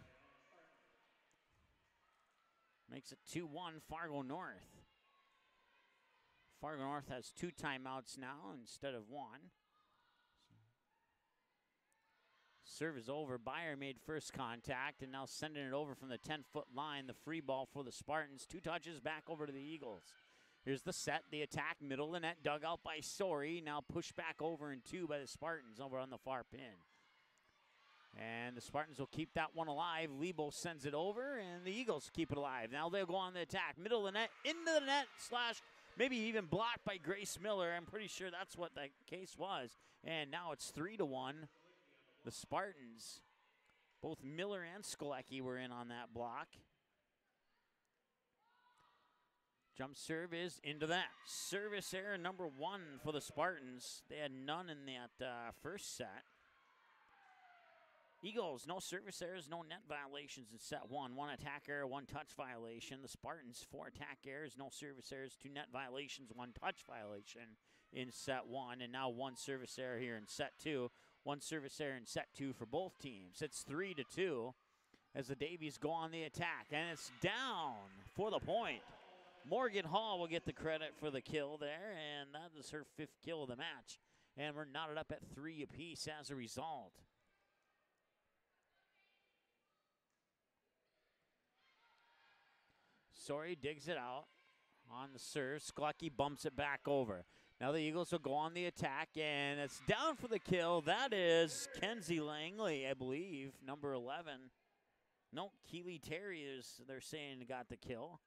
Makes it 2-1 Fargo North. Fargo North has 2 timeouts now instead of 1. Serve is over. Byer made first contact and now sending it over from the 10-foot line. The free ball for the Spartans. 2 touches back over to the Eagles. Here's the set, the attack, middle of the net, dug out by Sori. Now pushed back over in 2 by the Spartans over on the far pin. And the Spartans will keep that one alive. Lebo sends it over, and the Eagles keep it alive. Now they'll go on the attack. Middle of the net, into the net, slash, maybe even blocked by Grace Miller. I'm pretty sure that's what that case was. And now it's 3-1. The Spartans, both Miller and Skolecki were in on that block. Jump serve is into that. Service error number 1 for the Spartans. They had none in that first set. Eagles, no service errors, no net violations in set 1. 1 attack error, 1 touch violation. The Spartans, 4 attack errors, no service errors, 2 net violations, 1 touch violation in set 1. And now 1 service error here in set 2. 1 service error in set 2 for both teams. It's 3-2 as the Davies go on the attack. And it's down for the point. Morgan Hall will get the credit for the kill there, and that is her 5th kill of the match. And we're knotted up at 3 apiece as a result. Sorry digs it out on the serve. Sklucky bumps it back over. Now the Eagles will go on the attack, and it's down for the kill. That is Kenzie Langley, I believe, number 11. No, Keely Terry is, they're saying, got the kill.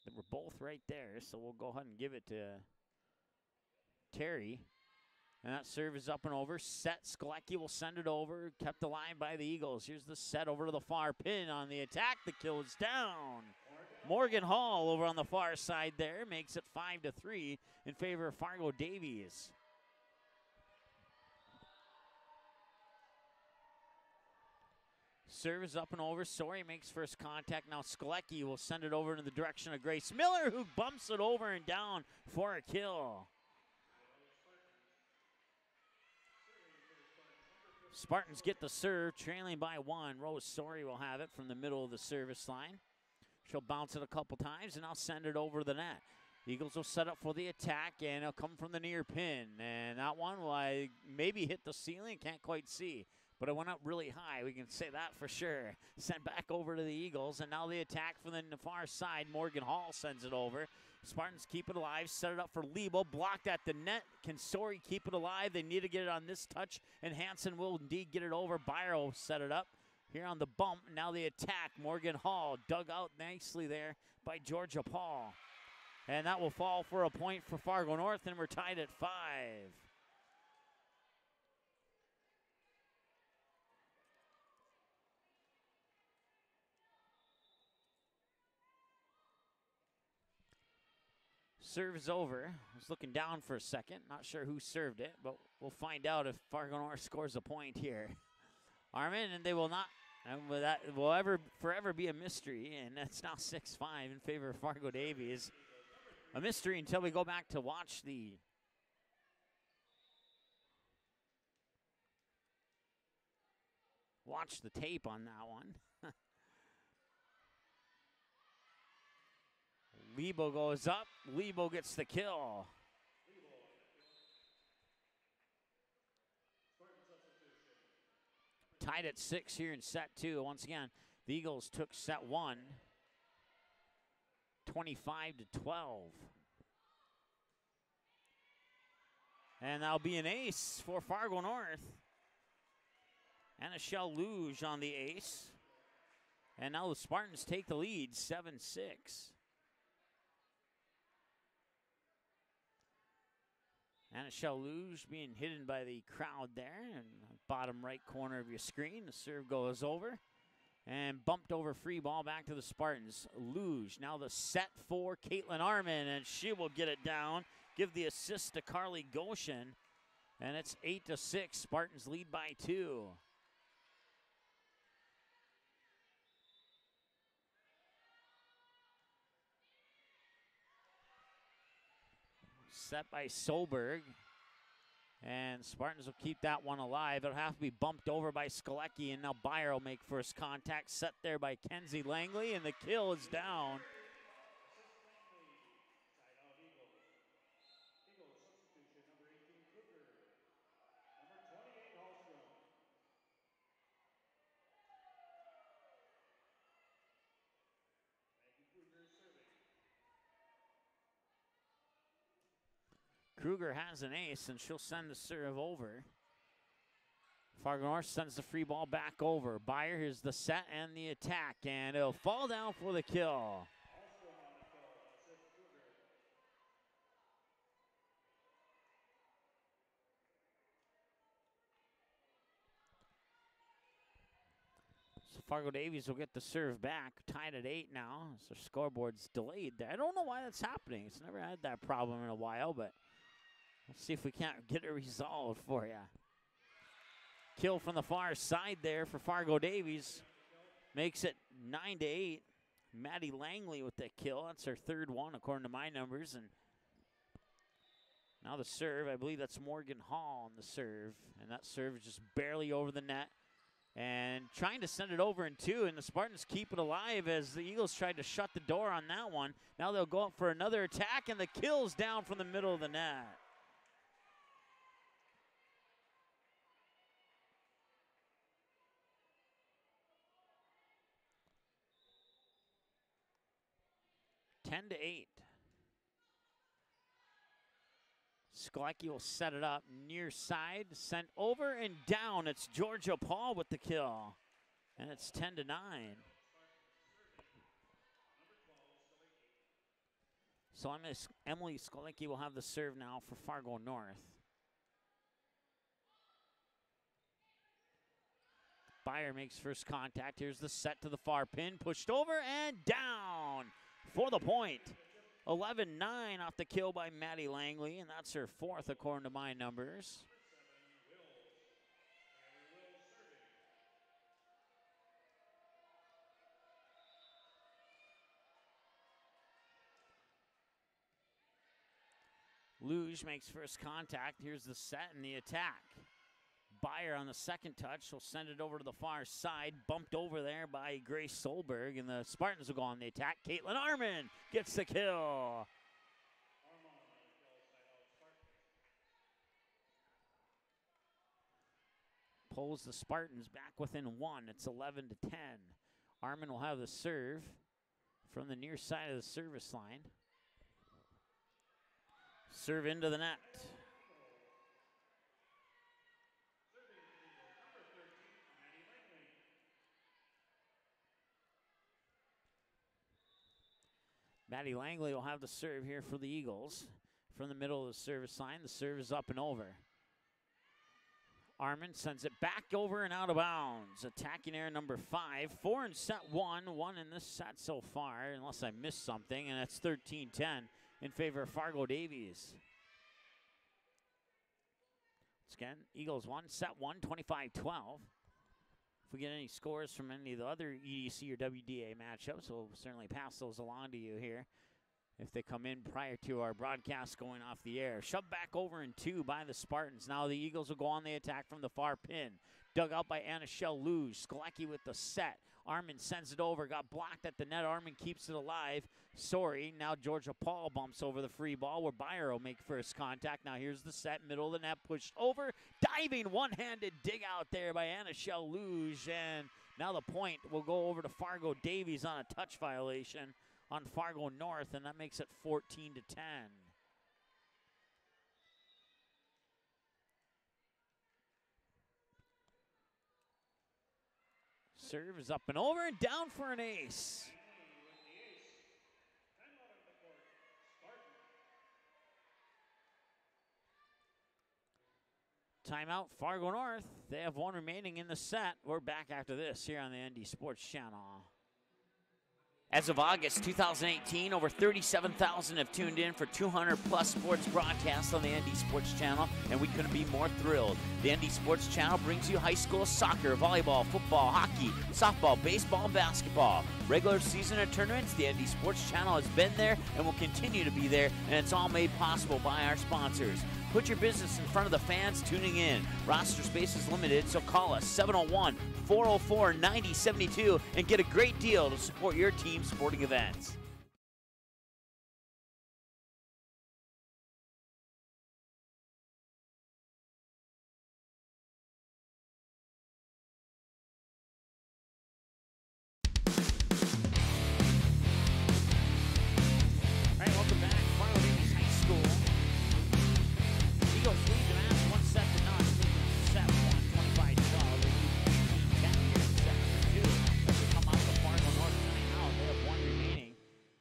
They were both right there, so we'll go ahead and give it to Terry. And that serve is up and over. Set. Sklecki will send it over. Kept alive by the Eagles. Here's the set over to the far pin on the attack. The kill is down. Morgan Hall over on the far side there makes it 5-3 in favor of Fargo Davies. Serve is up and over. Sorry makes first contact. Now Sklecki will send it over in the direction of Grace Miller, who bumps it over and down for a kill. Spartans get the serve, trailing by 1. Rose Sorry will have it from the middle of the service line. She'll bounce it a couple times, and I'll send it over the net. Eagles will set up for the attack, and it'll come from the near pin. And that one will maybe hit the ceiling, can't quite see. But it went up really high, we can say that for sure. Sent back over to the Eagles, and now the attack from the far side. Morgan Hall sends it over. Spartans keep it alive, set it up for Lebo, blocked at the net. Can Sorry keep it alive? They need to get it on this touch, and Hansen will indeed get it over. Byro set it up here on the bump. Now the attack, Morgan Hall dug out nicely there by Georgia Paul. And that will fall for a point for Fargo North, and we're tied at 5. Serve is over. I was looking down for a second. Not sure who served it, but we'll find out if Fargo North scores a point here. Armin, and they will not. And that will forever be a mystery, and that's now 6-5 in favor of Fargo Davies. A mystery until we go back to watch the tape on that one. Lebo goes up. Lebo gets the kill. Tied at 6 here in set 2. Once again, the Eagles took set 1, 25-12. And that'll be an ace for Fargo North. Annashelle Luge on the ace. And now the Spartans take the lead, 7-6. Annashelle Luge being hidden by the crowd there in the bottom right corner of your screen. The serve goes over and bumped over, free ball back to the Spartans. Luge now the set for Caitlin Armin, and she will get it down. Give the assist to Carly Goshen, and it's 8-6. Spartans lead by 2. Set by Solberg. And Spartans will keep that one alive. It'll have to be bumped over by Sklecki, and now Byer will make first contact. Set there by Kenzie Langley, and the kill is down. Kruger has an ace, and she'll send the serve over. Fargo North sends the free ball back over. Byer, here's the set and the attack, and it'll fall down for the kill. So Fargo Davies will get the serve back, tied at 8 now. So scoreboard's delayed there. I don't know why that's happening. It's never had that problem in a while, but let's see if we can't get it resolved for you. Kill from the far side there for Fargo Davies. Makes it 9-8. Maddie Langley with that kill. That's her third one according to my numbers. And now the serve, I believe that's Morgan Hall on the serve. And that serve is just barely over the net. And trying to send it over in 2, and the Spartans keep it alive as the Eagles tried to shut the door on that one. Now they'll go up for another attack, and the kill's down from the middle of the net. Ten to 8. Skolecki will set it up near side, sent over and down. It's Georgia Paul with the kill, and it's 10 to 9. So Emily Skolecki will have the serve now for Fargo North. Byer makes first contact. Here's the set to the far pin, pushed over and down for the point. 11-9 off the kill by Maddie Langley, and that's her 4th according to my numbers. Luge makes first contact. Here's the set and the attack. Byer on the second touch will send it over to the far side. Bumped over there by Grace Solberg, and the Spartans will go on the attack. Caitlin Arman gets the kill. Pulls the Spartans back within 1. It's 11 to 10. Arman will have the serve from the near side of the service line. Serve into the net. Maddie Langley will have the serve here for the Eagles. From the middle of the service line, the serve is up and over. Arman sends it back over and out of bounds. Attacking error number 5. 4 in set 1. 1 in this set so far, unless I missed something, and that's 13-10 in favor of Fargo Davies. Once again, Eagles 1, set 1, 25-12. If we get any scores from any of the other EDC or WDA matchups, we'll certainly pass those along to you here if they come in prior to our broadcast going off the air. Shoved back over in 2 by the Spartans. Now the Eagles will go on the attack from the far pin. Dug out by Anna-Shell Luge. Skolecki with the set. Arman sends it over. Got blocked at the net. Arman keeps it alive. Sorry. Now Georgia Paul bumps over the free ball where Byer will make first contact. Now here's the set. Middle of the net. Pushed over. Diving one-handed dig out there by Anna-Shell Luge. And now the point will go over to Fargo Davies on a touch violation on Fargo North. And that makes it 14-10. Serve is up and over and down for an ace. Timeout, Fargo North. They have 1 remaining in the set. We're back after this here on the ND Sports Channel. As of August 2018, over 37,000 have tuned in for 200+ sports broadcasts on the ND Sports Channel, and we couldn't be more thrilled. The ND Sports Channel brings you high school soccer, volleyball, football, hockey, softball, baseball, basketball. Regular season and tournaments, the ND Sports Channel has been there and will continue to be there, and it's all made possible by our sponsors. Put your business in front of the fans tuning in. Roster space is limited, so call us 701-404-9072 and get a great deal to support your team's sporting events. All right, welcome back. Fargo Davies High School. Eagles lead the match 1 set to none. Set 1, 25-12. They lead 18-10 here in set number 2. As they come out the Fargo North timeout, they have 1 remaining.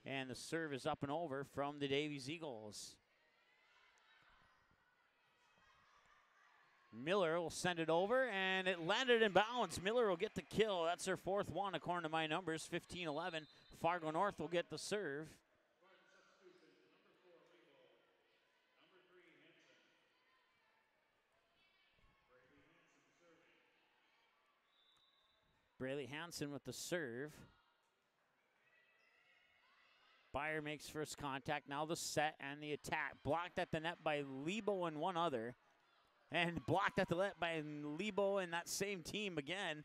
And the serve is up and over from the Davies Eagles. Miller will send it over, and it landed in bounds. Miller will get the kill. That's her 4th one, according to my numbers, 15-11. Fargo North will get the serve. Braylee Hansen with the serve. Byer makes first contact. Now the set and the attack. Blocked at the net by Lebo and one other. And blocked at the net by Lebo and that same team again.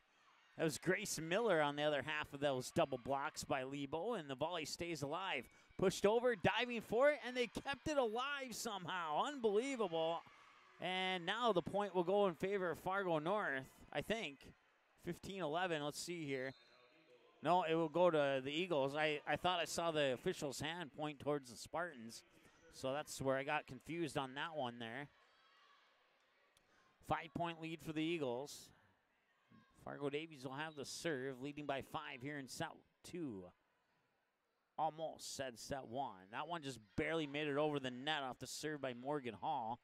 That was Grace Miller on the other half of those double blocks by Lebo, and the volley stays alive. Pushed over, diving for it, and they kept it alive somehow. Unbelievable. And now the point will go in favor of Fargo North, I think. 15-11, let's see here. No, it will go to the Eagles. I thought I saw the official's hand point towards the Spartans, so that's where I got confused on that one there. 5-point lead for the Eagles. Fargo Davies will have the serve, leading by 5 here in set 2. Almost said set 1. That one just barely made it over the net off the serve by Morgan Hall.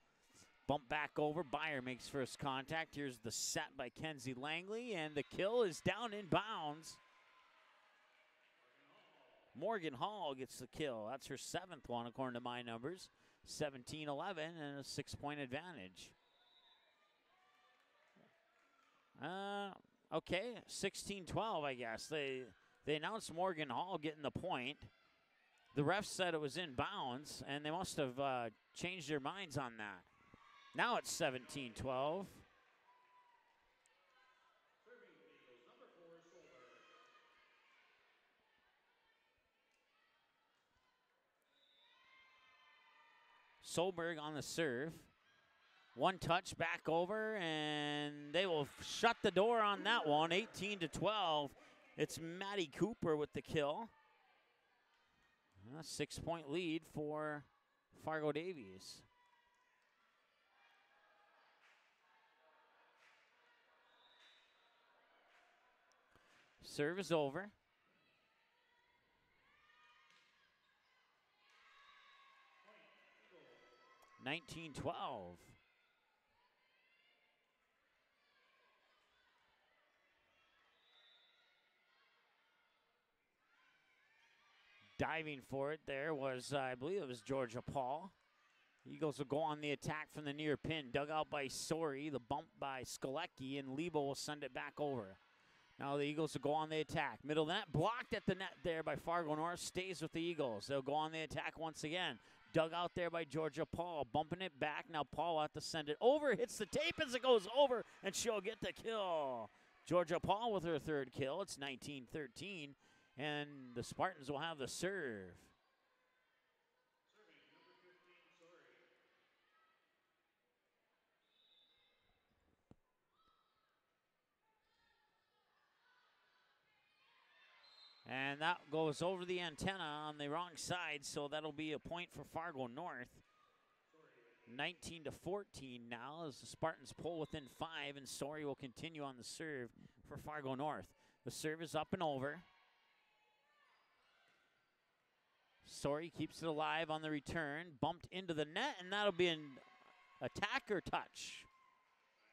Bump back over. Byer makes first contact. Here's the set by Kenzie Langley, and the kill is down in bounds. Morgan Hall gets the kill. That's her 7th one, according to my numbers. 17-11 and a 6-point advantage. Okay, 16-12, I guess. They announced Morgan Hall getting the point. The refs said it was in bounds, and they must have changed their minds on that. Now it's 17-12. Solberg on the serve. One touch back over, and they will shut the door on that one, 18-12. It's Maddie Cooper with the kill. A 6-point lead for Fargo Davies. Serve is over. Point, 19-12. Diving for it there was, I believe it was Georgia Paul. Eagles will go on the attack from the near pin. Dug out by Sori, the bump by Skolecki, and Lebo will send it back over. Now the Eagles will go on the attack. Middle of the net, blocked at the net there by Fargo North, stays with the Eagles. They'll go on the attack once again. Dug out there by Georgia Paul, bumping it back. Now Paul will have to send it over, hits the tape as it goes over, and she'll get the kill. Georgia Paul with her 3rd kill. It's 19-13. And the Spartans will have the serve. Serving number 15, Sorry. And that goes over the antenna on the wrong side, so that'll be a point for Fargo North. 19-14 now as the Spartans pull within 5, and Sori will continue on the serve for Fargo North. The serve is up and over. Sori keeps it alive on the return, bumped into the net, and that'll be an attack or touch.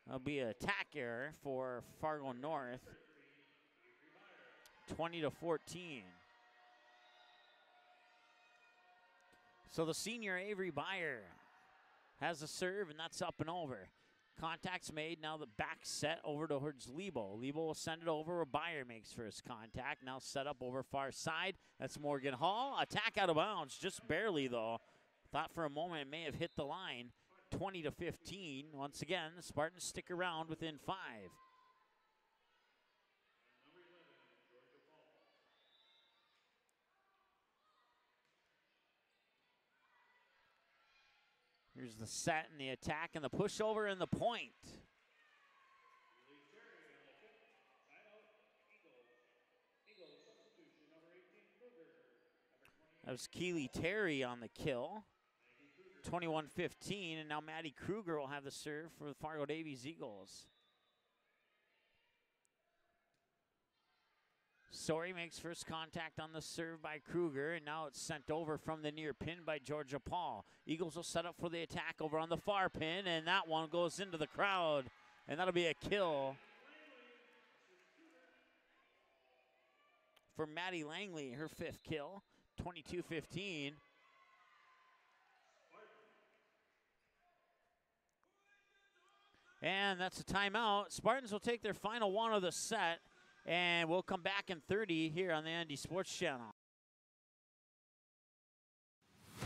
That'll be an attack error for Fargo North. 20-14. So the senior Avery Byer has a serve, and that's up and over. Contact's made, now the back set over towards Lebo. Lebo will send it over where Byer makes first contact. Now set up over far side. That's Morgan Hall. Attack out of bounds, just barely though. Thought for a moment it may have hit the line. 20-15. Once again, the Spartans stick around within 5. Here's the set and the attack and the pushover and the point. That was Keely Terry on the kill. 21-15, and now Maddie Kruger will have the serve for the Fargo Davies Eagles. Sorry makes first contact on the serve by Kruger, and now it's sent over from the near pin by Georgia Paul. Eagles will set up for the attack over on the far pin, and that one goes into the crowd, and that'll be a kill for Maddie Langley, her 5th kill, 22-15. And that's a timeout. Spartans will take their final one of the set, and we'll come back in 30 here on the ND Sports Channel.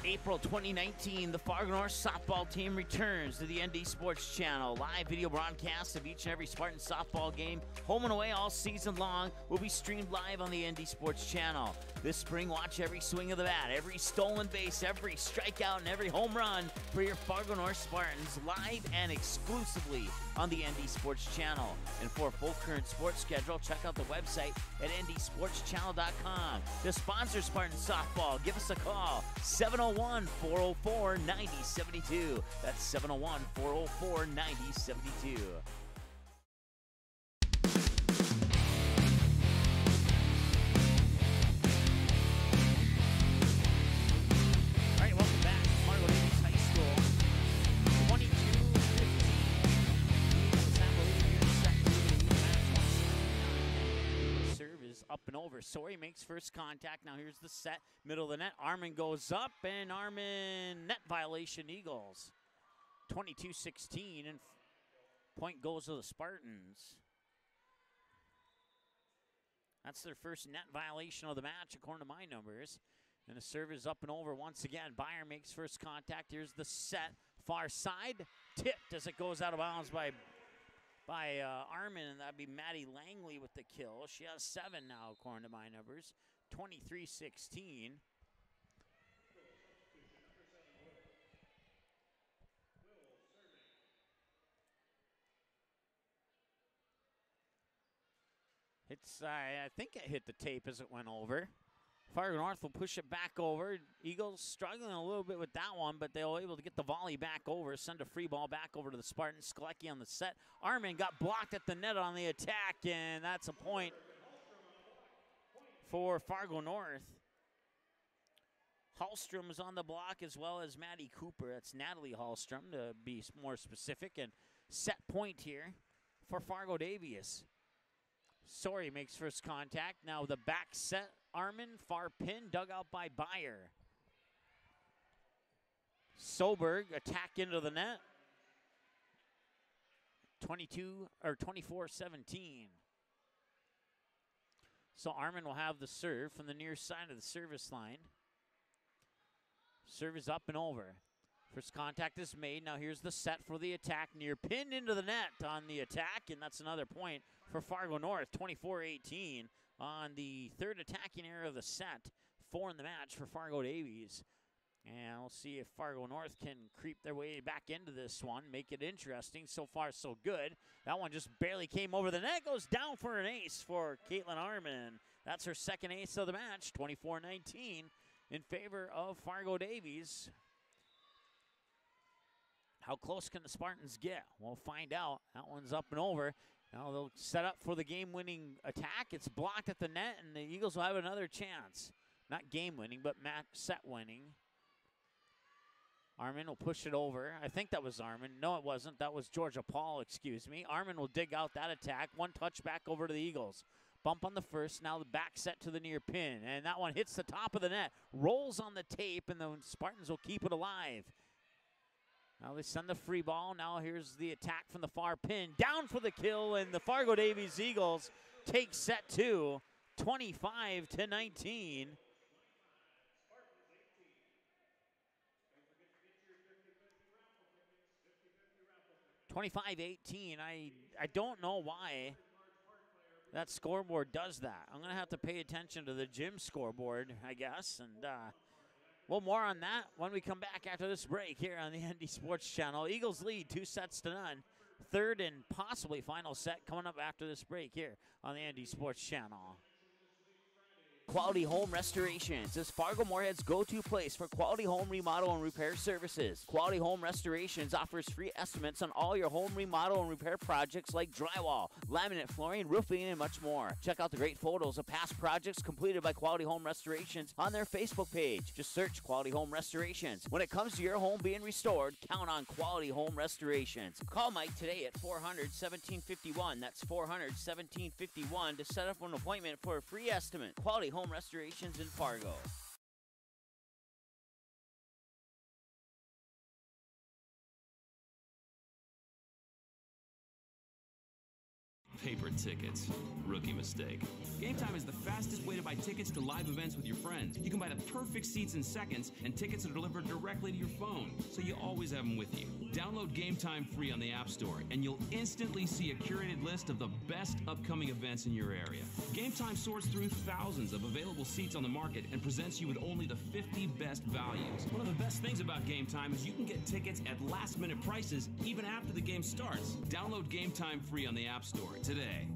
April 2019, the Fargo North softball team returns to the ND Sports Channel. Live video broadcasts of each and every Spartan softball game, home and away all season long, will be streamed live on the ND Sports Channel. This spring, watch every swing of the bat, every stolen base, every strikeout, and every home run for your Fargo North Spartans, live and exclusively on the ND Sports Channel. And for a full current sports schedule, check out the website at ndsportschannel.com. To sponsor Spartan softball, give us a call, 701-404-9072. That's 701-404-9072. All right, welcome back. Fargo Davies High School. 22-15. Serve is up and over. Sori makes first contact. Now here's the set. Middle of the net. Armin goes up, and Armin net violation, Eagles. 22-16, and point goes to the Spartans. That's their first net violation of the match, according to my numbers. And the serve is up and over once again. Byer makes first contact. Here's the set. Far side. Tipped as it goes out of bounds by Armin, and that'd be Maddie Langley with the kill. She has 7 now, according to my numbers. 23-16. I think it hit the tape as it went over. Fargo North will push it back over. Eagles struggling a little bit with that one, but they were able to get the volley back over, send a free ball back over to the Spartans. Sklecki on the set. Armin got blocked at the net on the attack, and that's a point for Fargo North. Hallstrom is on the block, as well as Maddie Cooper. That's Natalie Hallstrom, to be more specific, and set point here for Fargo Davies. Sori makes first contact. Now the back set. Armin, far pin, dug out by Byer. Soberg, attack into the net. 24-17. So Armin will have the serve from the near side of the service line. Serve is up and over. First contact is made. Now here's the set for the attack. Near pin into the net on the attack, and that's another point for Fargo North. 24-18 on the third attacking error of the set. 4 in the match for Fargo Davies. And we'll see if Fargo North can creep their way back into this one, make it interesting. So far, so good. That one just barely came over the net. Goes down for an ace for Caitlin Armin. That's her second ace of the match. 24-19 in favor of Fargo Davies. How close can the Spartans get? We'll find out. That one's up and over. Now they'll set up for the game-winning attack. It's blocked at the net, and the Eagles will have another chance. Not game-winning, but match set-winning. Armin will push it over. I think that was Armin. No, it wasn't. That was Georgia Paul, excuse me. Armin will dig out that attack. One touch back over to the Eagles. Bump on the first. Now the back set to the near pin. And that one hits the top of the net. Rolls on the tape, and the Spartans will keep it alive. Now they send the free ball. Now here's the attack from the far pin. Down for the kill, and the Fargo Davies Eagles take set 2, 25-19. 25-18. I don't know why that scoreboard does that. I'm going to have to pay attention to the gym scoreboard, I guess. And well, more on that when we come back after this break here on the ND Sports Channel. Eagles lead 2-0. Third and possibly final set coming up after this break here on the ND Sports Channel. Quality Home Restorations is Fargo Moorhead's go-to place for quality home remodel and repair services. Quality Home Restorations offers free estimates on all your home remodel and repair projects like drywall, laminate flooring, roofing, and much more. Check out the great photos of past projects completed by Quality Home Restorations on their Facebook page. Just search Quality Home Restorations. When it comes to your home being restored, count on Quality Home Restorations. Call Mike today at 400-1751. That's 400-1751 to set up an appointment for a free estimate. Quality Home Restorations in Fargo. Paper tickets. Rookie mistake. Game Time is the fastest way to buy tickets to live events with your friends. You can buy the perfect seats in seconds, and tickets are delivered directly to your phone, so you always have them with you. Download Game Time free on the App Store, and you'll instantly see a curated list of the best upcoming events in your area. Game Time sorts through thousands of available seats on the market and presents you with only the 50 best values. One of the best things about Game Time is you can get tickets at last-minute prices even after the game starts. Download Game Time free on the App Store today.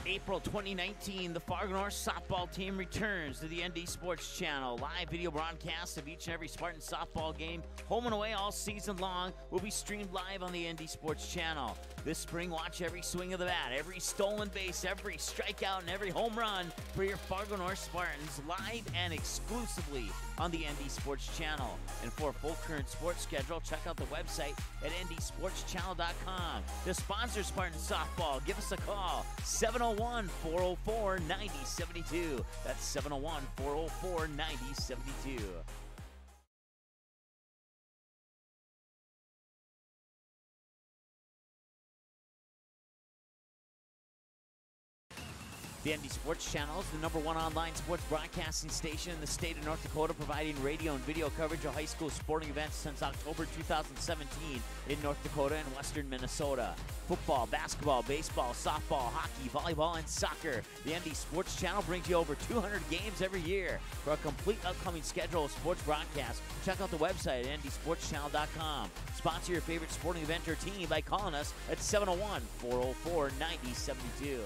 April 2019, the Fargo North softball team returns to the ND Sports Channel. Live video broadcasts of each and every Spartan softball game, home and away all season long, will be streamed live on the ND Sports Channel. This spring, watch every swing of the bat, every stolen base, every strikeout, and every home run for your Fargo North Spartans live and exclusively on the ND Sports Channel. And for a full current sports schedule, check out the website at ndsportschannel.com. To sponsor Spartan softball, give us a call, 701-404-9072. That's 701-404-9072. The ND Sports Channel is the #1 online sports broadcasting station in the state of North Dakota, providing radio and video coverage of high school sporting events since October 2017 in North Dakota and western Minnesota. Football, basketball, baseball, softball, hockey, volleyball, and soccer. The ND Sports Channel brings you over 200 games every year. For a complete upcoming schedule of sports broadcasts, check out the website at ndsportschannel.com. Sponsor your favorite sporting event or team by calling us at 701-404-9072.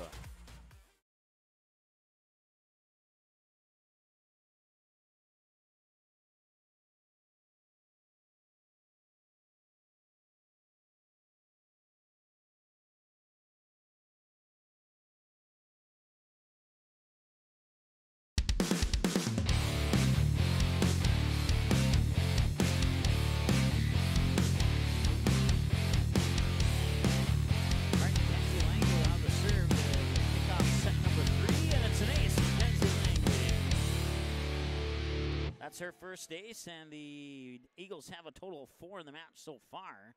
That's her first ace, and the Eagles have a total of 4 in the match so far.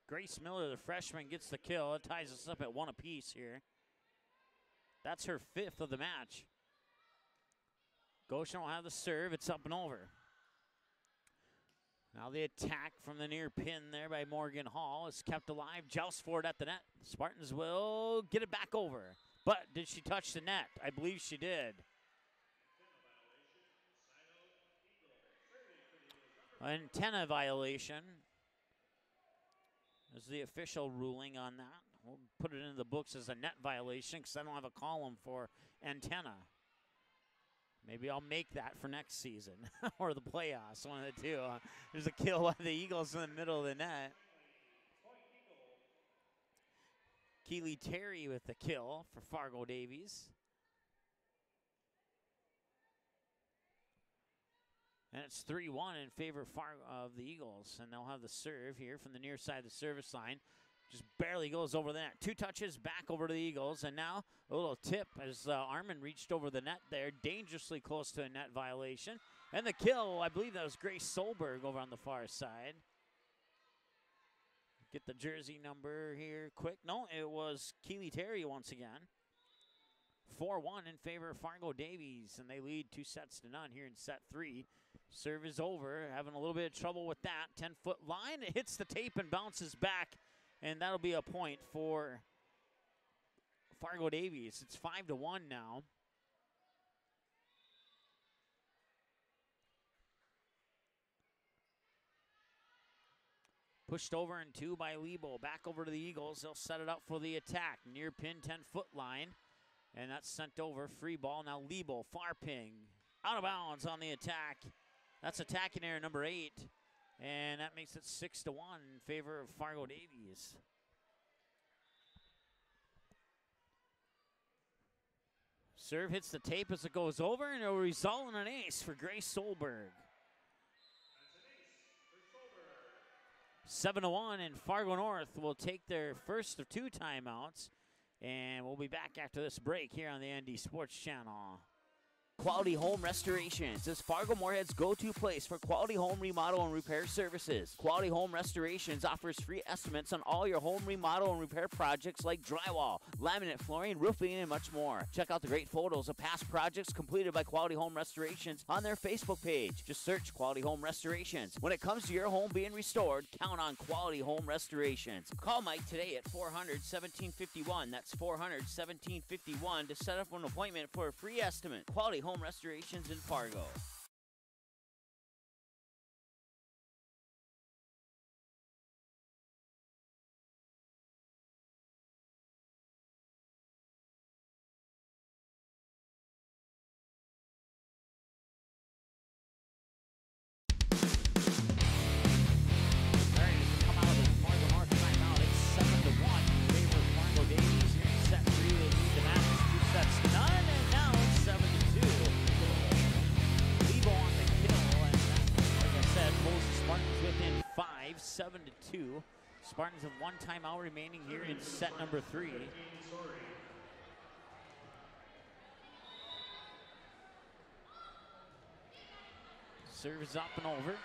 Grace Miller, the freshman, gets the kill. It ties us up at 1 apiece here. That's her 5th of the match. Goshen will have the serve. It's up and over. Now the attack from the near pin there by Morgan Hall is kept alive. Joust for it at the net. The Spartans will get it back over. But did she touch the net? I believe she did. Antenna violation is the official ruling on that. We'll put it into the books as a net violation because I don't have a column for antenna. Maybe I'll make that for next season or the playoffs, one of the two. There's a kill by the Eagles in the middle of the net. Keely Terry with the kill for Fargo Davies. And it's 3-1 in favor of the Eagles. And they'll have the serve here from the near side of the service line. Just barely goes over the net. 2 touches back over to the Eagles. And now a little tip as Armin reached over the net there. Dangerously close to a net violation. And the kill, I believe that was Grace Solberg over on the far side. Get the jersey number here quick. No, it was Keely Terry once again. 4-1 in favor of Fargo Davies, and they lead 2-0 here in set 3. Serve is over, having a little bit of trouble with that. 10-foot line, it hits the tape and bounces back, and that'll be a point for Fargo Davies. It's 5-1 now. Pushed over in 2 by Lebo. Back over to the Eagles. They'll set it up for the attack. Near pin, 10-foot line. And that's sent over. Free ball. Now Lebo, far ping. Out of bounds on the attack. That's attacking error number 8. And that makes it 6-1 in favor of Fargo Davies. Serve hits the tape as it goes over, and it'll result in an ace for Grace Solberg. 7-1, and Fargo North will take their first of 2 timeouts. And we'll be back after this break here on the ND Sports Channel. Quality Home Restorations is Fargo Moorhead's go-to place for quality home remodel and repair services. Quality Home Restorations offers free estimates on all your home remodel and repair projects like drywall, laminate flooring, roofing, and much more. Check out the great photos of past projects completed by Quality Home Restorations on their Facebook page. Just search Quality Home Restorations. When it comes to your home being restored, count on Quality Home Restorations. Call Mike today at 400-1751. That's 400-1751 to set up an appointment for a free estimate. Quality Home Restorations in Fargo. within 5, 7-2. Spartans have one timeout remaining here in set number 3. Serve is up and over.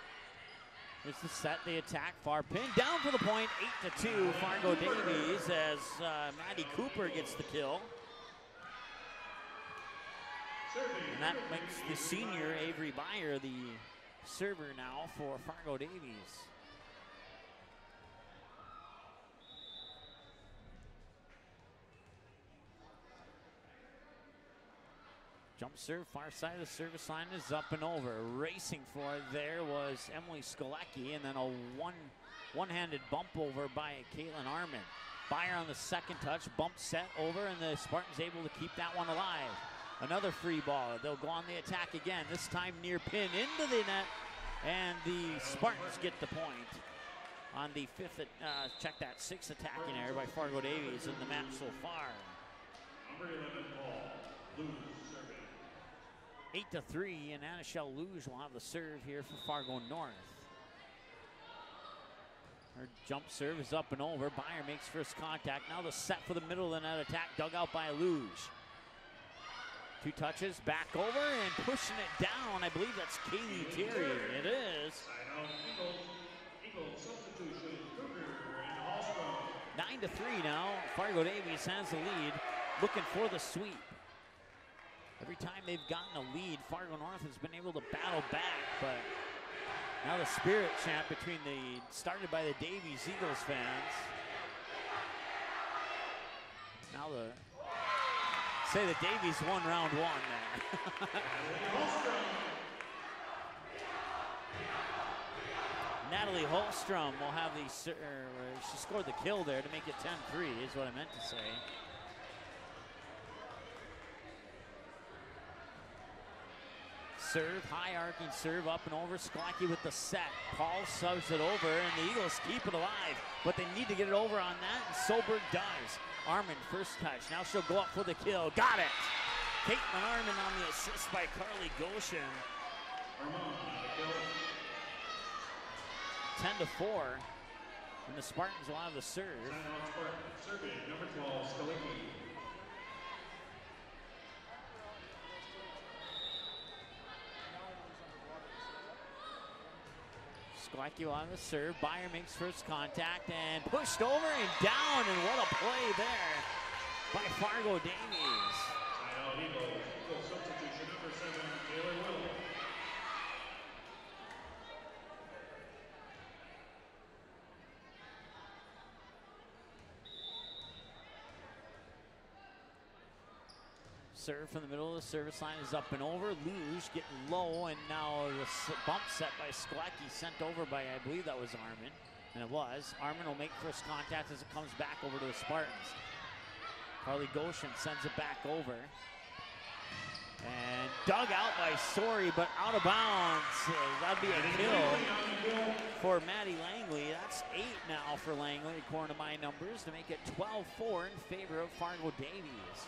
Here's the set, the attack, far pin, down for the point, 8-2, Fargo Davies as Maddie Cooper gets the kill. And that makes the senior Avery Beyer the server now for Fargo Davies. Jump serve, far side of the service line is up and over. Racing for it there was Emily Skolecki, and then a one-handed bump over by Caitlin Armin. Beyer on the second touch, bump set over, and the Spartans able to keep that one alive. Another free ball. They'll go on the attack again, this time near pin into the net, and the Spartans get the point on the sixth attacking error by Fargo Davies in the match so far. Number 11 ball, Luge serving. 8-3, and Anishelle Luge will have the serve here for Fargo North. Her jump serve is up and over. Beyer makes first contact. Now the set for the middle of the net attack, dug out by Luge. 2 touches, back over, and pushing it down. I believe that's Kaylee Terry. It is. Eagle substitution, Kruger and Hallstrom. 9-3 now. Fargo Davies has the lead, looking for the sweep. Every time they've gotten a lead, Fargo North has been able to battle back, but now the spirit chant started by the Davies Eagles fans. Now the Davies won round 1 there. Natalie Holstrom will have she scored the kill there to make it 10-3 is what I meant to say. Serve, high arcing serve up and over. Skolecki with the set. Paul subs it over, and the Eagles keep it alive, but they need to get it over on that, and Solberg does. Armin, first touch. Now she'll go up for the kill. Got it! Caitlin Armin on the assist by Carly Goshen. 10-4, and the Spartans will have the serve. Serving, number 12, Skolecki. Skolecki will have the serve. Beyer makes first contact and pushed over and down, and what a play there by Fargo Davies. number 7, Taylor Will. Serve from the middle of the service line is up and over. Luge getting low, and now the bump set by Sklecki sent over by, I believe that was Armin. And it was. Armin will make first contact as it comes back over to the Spartans. Carly Goshen sends it back over. And dug out by Sori, but out of bounds. That'd be a kill for Maddie Langley. That's 8 now for Langley, according to my numbers, to make it 12-4 in favor of Fargo Davies.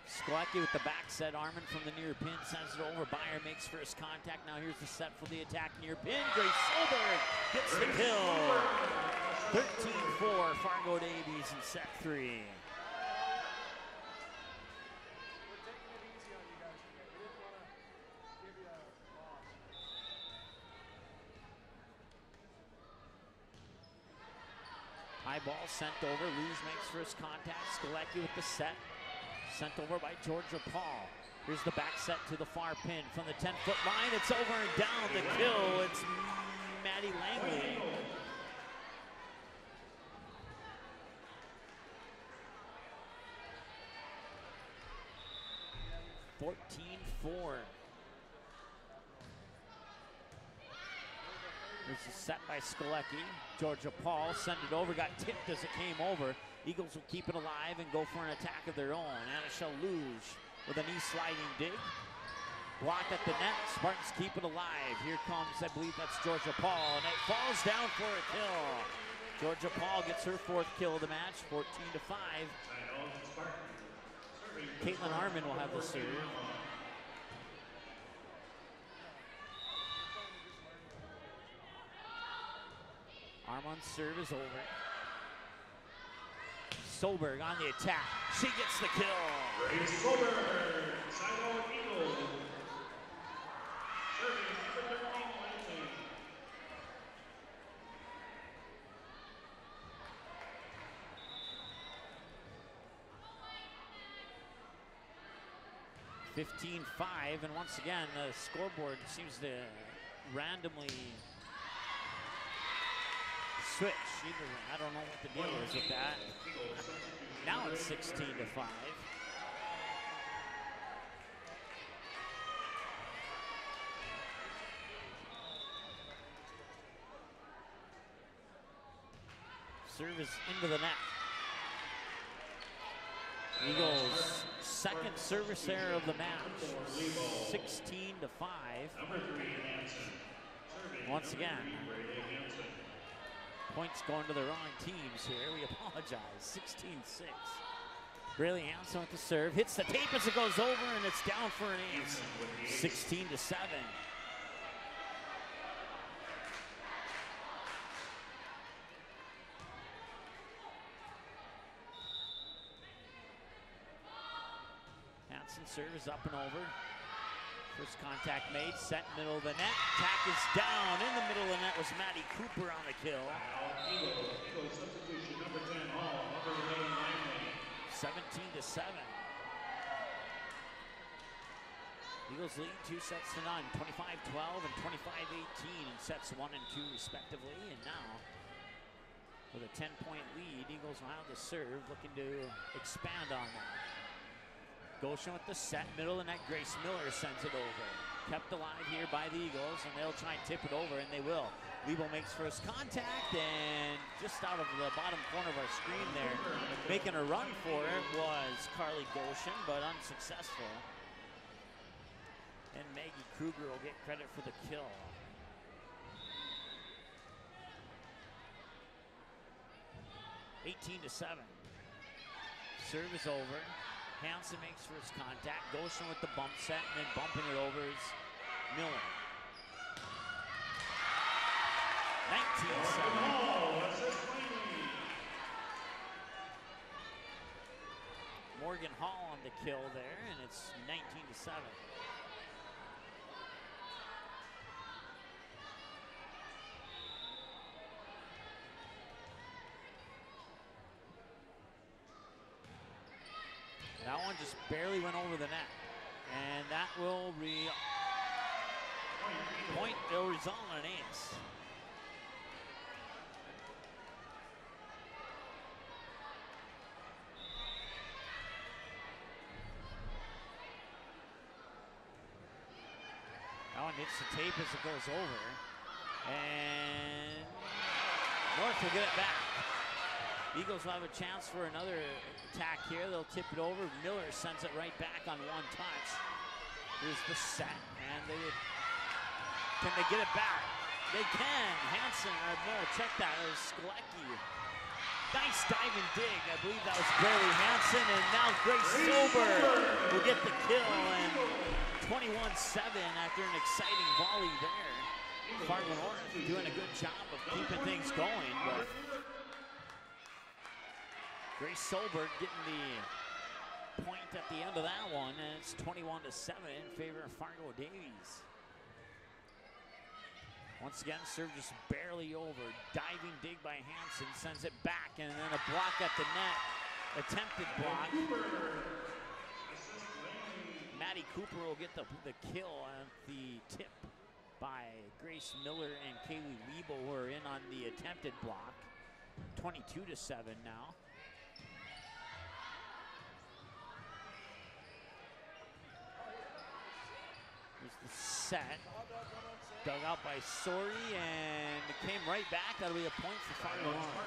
Sklecki with the back set. Armin from the near pin sends it over. Beyer makes first contact. Now here's the set for the attack near pin. Grace Solberg gets the kill. 13-4 Fargo Davies in set 3. High ball sent over. Luge makes first contact. Sklecki with the set. Sent over by Georgia Paul. Here's the back set to the far pin from the 10-foot line. It's over and down. The kill. It's Maddie Langley. (14-4). There's a set by Sklecki. Georgia Paul sent it over. Got tipped as it came over. Eagles will keep it alive and go for an attack of their own. Anishel Luge with a knee sliding dig. Blocked at the net. Spartans keep it alive. Here comes, I believe that's Georgia Paul, and it falls down for a kill. Georgia Paul gets her 4th kill of the match, 14-5. Caitlin Armin will have the serve. Armin's serve is over. Solberg on the attack. She gets the kill. Grace Solberg, Silo Eagles. Serving number 13, Langley. 15-5, and once again, the scoreboard seems to randomly switch. I don't know what the deal is with that. Now it's 16-5. Serve is into the net. Eagles' second service error of the match. 16-5. Once again, points going to the wrong teams here. We apologize. 16-6. Braylee Hansen with the serve. Hits the tape as it goes over, and it's down for an ace. 16-7. Hansen serves up and over. First contact made, set middle of the net. Attack is down. In the middle of the net was Maddie Cooper on the kill. Eagles substitution number 10 Hall, number 11 Langley. 17-7. Eagles lead 2 sets to none. 25-12 and 25-18 in sets 1 and 2 respectively. And now, with a 10-point lead, Eagles will have the serve, looking to expand on that. Goshen with the set, middle of the net. Grace Miller sends it over. Kept alive here by the Eagles, and they'll try and tip it over, and they will. Lebo makes first contact, and just out of the bottom corner of our screen there, making a run for it was Carly Goshen, but unsuccessful. And Maggie Kruger will get credit for the kill. (18-7). Serve is over. Hansen makes first contact. Goshen with the bump set, and then bumping it over is Miller. 19-7. Morgan Hall on the kill there, and it's 19-7. That one just barely went over the net. And that will it'll result in an ace. That one hits the tape as it goes over. And North will get it back. Eagles will have a chance for another attack here. They'll tip it over. Miller sends it right back on one touch. Here's the set, and can they get it back? They can. Hansen, check that. It was Skolecki. Nice diving dig. I believe that was Barely Hansen, and now Grace Silber will get the kill, and 21-7 after an exciting volley there. Fargo North doing a good job of keeping things going, but Grace Solberg getting the point at the end of that one, and it's 21-7 in favor of Fargo Davies. Once again, serve just barely over. Diving dig by Hansen, sends it back, and then a block at the net. Attempted block. Maddie Cooper will get the kill on the tip by Grace Miller and Kaylee Lebo, who are in on the attempted block. 22-7 now. Here's the set. Dug out by Sori, and it came right back. That'll be a point for Fargo North.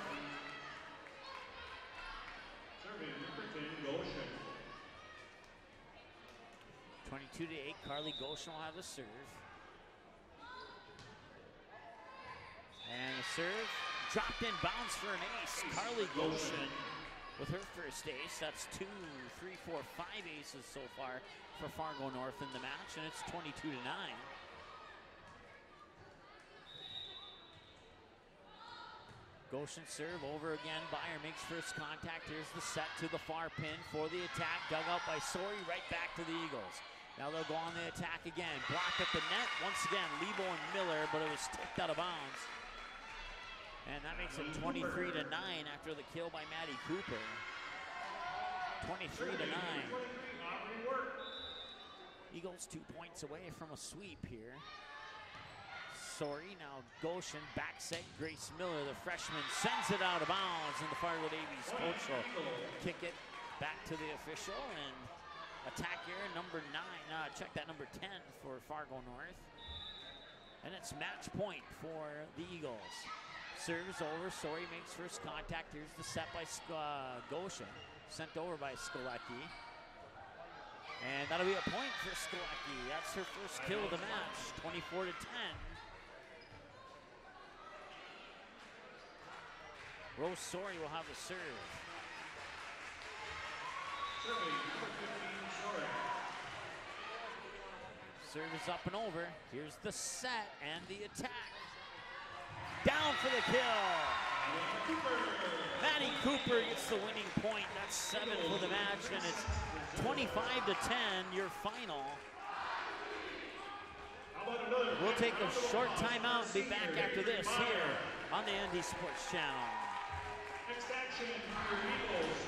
Serving number 10, Goshen. 22-8, Carly Goshen will have the serve. And the serve dropped in bounds for an ace. Carly Goshen with her first ace. That's 2, 3, 4, 5 aces so far for Fargo North in the match, and it's 22-9. Goshen serve over again. Byer makes first contact. Here's the set to the far pin for the attack. Dug out by Sori, right back to the Eagles. Now they'll go on the attack again. Block at the net. Once again, Lebo and Miller, but it was tipped out of bounds. And that makes it 23-9 after the kill by Maddie Cooper. 23-9. Eagles 2 points away from a sweep here. Sori, now Goshen, back set, Grace Miller, the freshman, sends it out of bounds, and the Fargo Davies coach will kick it back to the official, and attack here, number 9, check that, number 10 for Fargo North. And it's match point for the Eagles. Serves over, Sori makes first contact. Here's the set by Goshen, sent over by Skolecki. And that'll be a point for Skolecki. That's her first kill of the match, 24-10. Rose Sori will have the serve. Serving number 15, Sori. Serve is up and over. Here's the set and the attack. Down for the kill. Maddie Cooper gets the winning point. That's 7 for the match, and it's 25-10, your final. We'll take a short timeout and be back after this here on the ND Sports Channel. Next action for Eagles.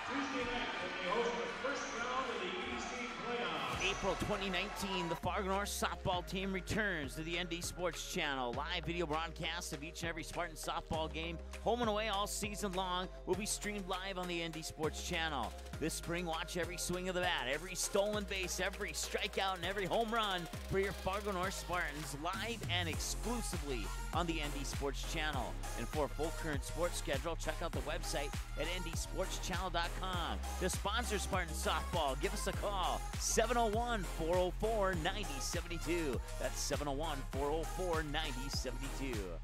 Tuesday night when they host the first round of the EDC playoffs. April 2019, the Fargo North softball team returns to the ND Sports Channel. Live video broadcasts of each and every Spartan softball game, home and away all season long, will be streamed live on the ND Sports Channel. This spring, watch every swing of the bat, every stolen base, every strikeout, and every home run for your Fargo North Spartans live and exclusively on the ND Sports Channel. And for a full current sports schedule, check out the website at ndsportschannel.com. To sponsor Spartan softball, give us a call, 701-404-9072. That's 701-404-9072.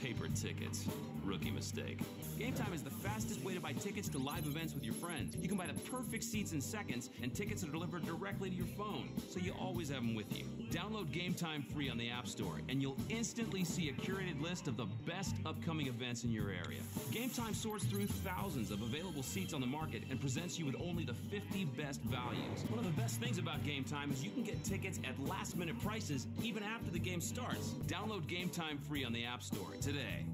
Paper tickets. Rookie mistake. Game Time is the fastest way to buy tickets to live events with your friends. You can buy the perfect seats in seconds, and tickets are delivered directly to your phone, so you always have them with you. Download Game Time free on the App Store, and you'll instantly see a curated list of the best upcoming events in your area. Game Time sorts through thousands of available seats on the market and presents you with only the 50 best values. One of the best things about Game Time is you can get tickets at last-minute prices even after the game starts. Download Game Time free on the App Store today.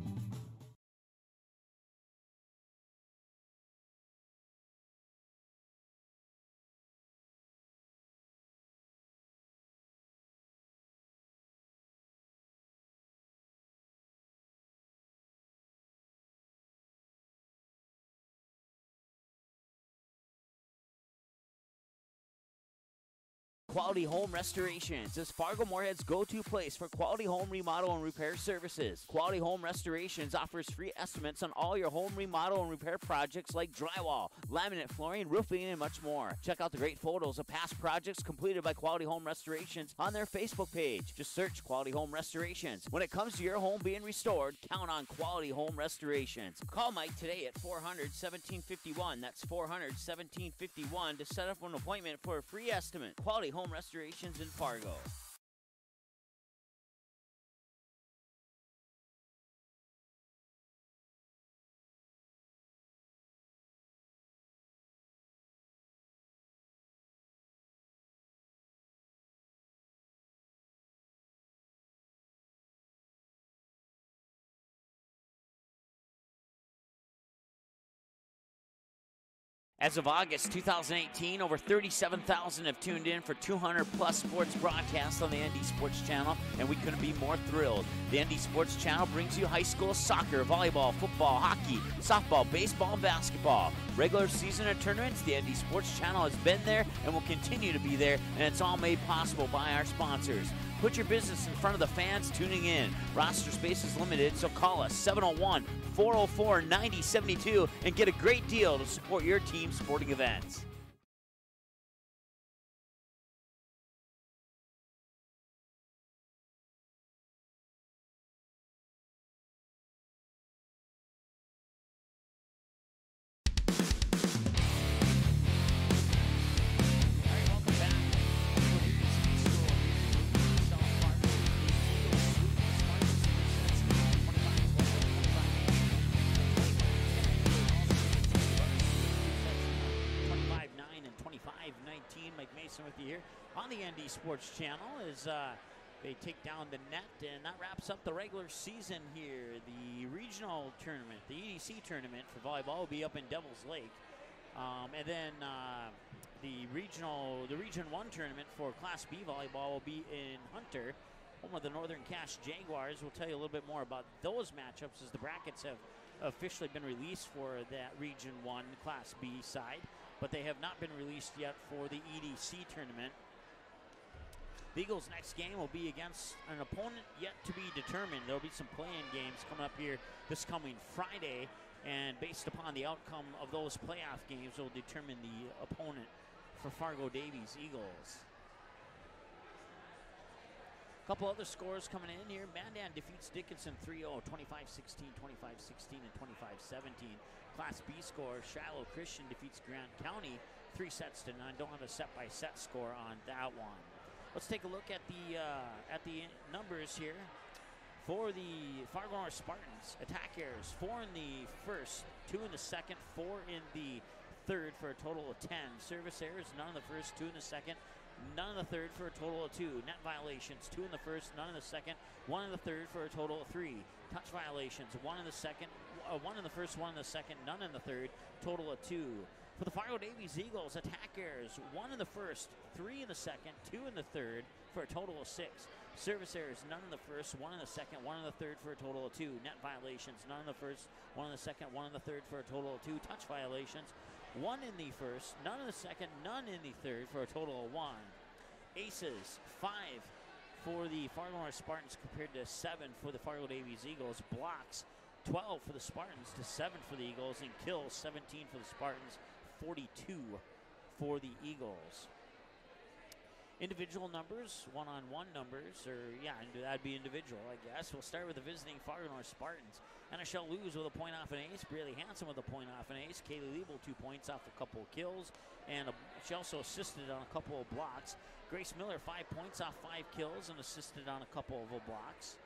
Quality Home Restorations is Fargo Moorhead's go-to place for quality home remodel and repair services. Quality Home Restorations offers free estimates on all your home remodel and repair projects like drywall, laminate flooring, roofing, and much more. Check out the great photos of past projects completed by Quality Home Restorations on their Facebook page. Just search Quality Home Restorations. When it comes to your home being restored, count on Quality Home Restorations. Call Mike today at 400-1751. That's 400-1751 to set up an appointment for a free estimate. Quality Home Restorations in Fargo. As of August 2018, over 37,000 have tuned in for 200-plus sports broadcasts on the ND Sports Channel, and we couldn't be more thrilled. The ND Sports Channel brings you high school soccer, volleyball, football, hockey, softball, baseball, and basketball. Regular season and tournaments, the ND Sports Channel has been there and will continue to be there, and it's all made possible by our sponsors. Put your business in front of the fans tuning in. Roster space is limited, so call us 701-404-9072 and get a great deal to support your team's sporting events. With you here on the ND Sports Channel as they take down the net, and that wraps up the regular season here. The regional tournament, the EDC tournament for volleyball, will be up in Devil's Lake, and then the Region 1 tournament for Class B volleyball will be in Hunter, home of the Northern Cache Jaguars. We'll tell you a little bit more about those matchups as the brackets have officially been released for that Region 1 Class B side, but they have not been released yet for the EDC tournament. The Eagles' next game will be against an opponent yet to be determined. There will be some play-in games coming up here this coming Friday, and based upon the outcome of those playoff games, will determine the opponent for Fargo Davies Eagles. A couple other scores coming in here. Mandan defeats Dickinson 3-0, 25-16, 25-16, and 25-17. Class B score, Shiloh Christian defeats Grant County 3-0. Don't have a set-by-set score on that one. Let's take a look at the numbers here for the Fargo North Spartans. Attack errors, 4 in the first, 2 in the second, 4 in the third for a total of 10. Service errors, none in the first, 2 in the second, none in the third for a total of 2. Net violations, 2 in the first, none in the second, 1 in the third for a total of 3. Touch violations, 1 in the second, 1 in the first, 1 in the second, none in the third, total of 2. For the Fargo Davies Eagles, attack errors, 1 in the first, 3 in the second, 2 in the third for a total of 6. Service errors, none in the first, 1 in the second, 1 in the third for a total of 2. Net violations, none in the first, 1 in the second, 1 in the third for a total of 2. Touch violations, 1 in the first, none in the second, none in the third for a total of 1. Aces, 5 for the Fargo North Spartans compared to 7 for the Fargo Davies Eagles. Blocks, 12 for the Spartans to 7 for the Eagles, and kills, 17 for the Spartans, 42 for the Eagles. individual numbers, one-on-one numbers, or yeah, that'd be individual, I guess. We'll start with the visiting Fargo North Spartans. Annashelle Luz with a point off an ace. Braylee Hanson with a point off an ace. Kaylee Liebel 2 points off a couple of kills, and she also assisted on a couple of blocks. Grace Miller 5 points off 5 kills and assisted on a couple of blocks.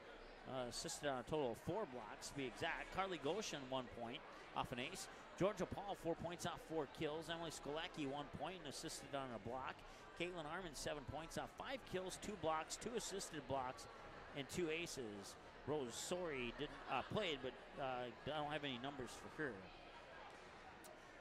Assisted on a total of 4 blocks to be exact. Carly Goshen 1 point off an ace. Georgia Paul 4 points off 4 kills. Emily Skolecki 1 point and assisted on a block. Caitlin Arman 7 points off 5 kills, 2 blocks, 2 assisted blocks, and 2 aces. Rose Sori didn't played, but I don't have any numbers for her.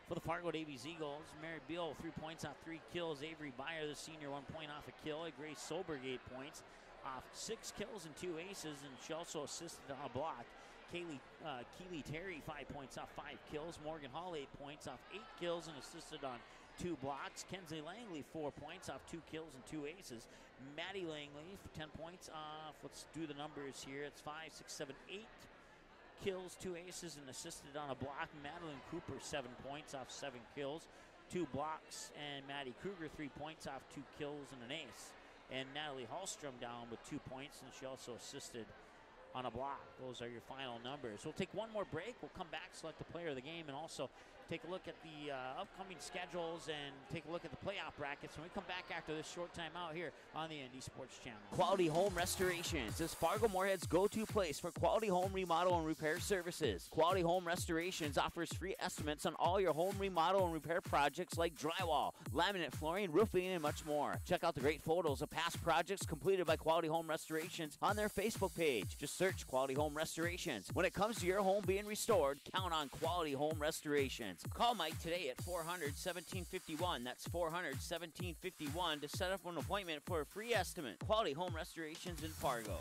For the Fargo Davies Eagles, Mary Beal 3 points off 3 kills. Avery Byer, the senior, 1 point off a kill. Grace Solberg 8 points off 6 kills and 2 aces, and she also assisted on a block. Keely Terry 5 points off 5 kills. Morgan Hall 8 points off 8 kills and assisted on 2 blocks. Kenzie Langley 4 points off 2 kills and 2 aces. Maddie Langley 10 points off, let's do the numbers here. It's 5, 6, 7, 8 kills, 2 aces, and assisted on a block. Madeline Cooper 7 points off 7 kills, 2 blocks. And Maddie Kruger 3 points off 2 kills and an ace. And Natalie Hallstrom down with 2 points, and she also assisted on a block. Those are your final numbers. We'll take one more break. We'll come back, select the player of the game, and also take a look at the upcoming schedules and take a look at the playoff brackets when we come back after this short time out here on the ND Sports Channel. Quality Home Restorations is Fargo Moorhead's go-to place for quality home remodel and repair services. Quality Home Restorations offers free estimates on all your home remodel and repair projects like drywall, laminate flooring, roofing, and much more. Check out the great photos of past projects completed by Quality Home Restorations on their Facebook page. Just search Quality Home Restorations. When it comes to your home being restored, count on Quality Home Restorations. Call Mike today at 400-1751. That's 400-1751 to set up an appointment for a free estimate. Quality Home Restorations in Fargo.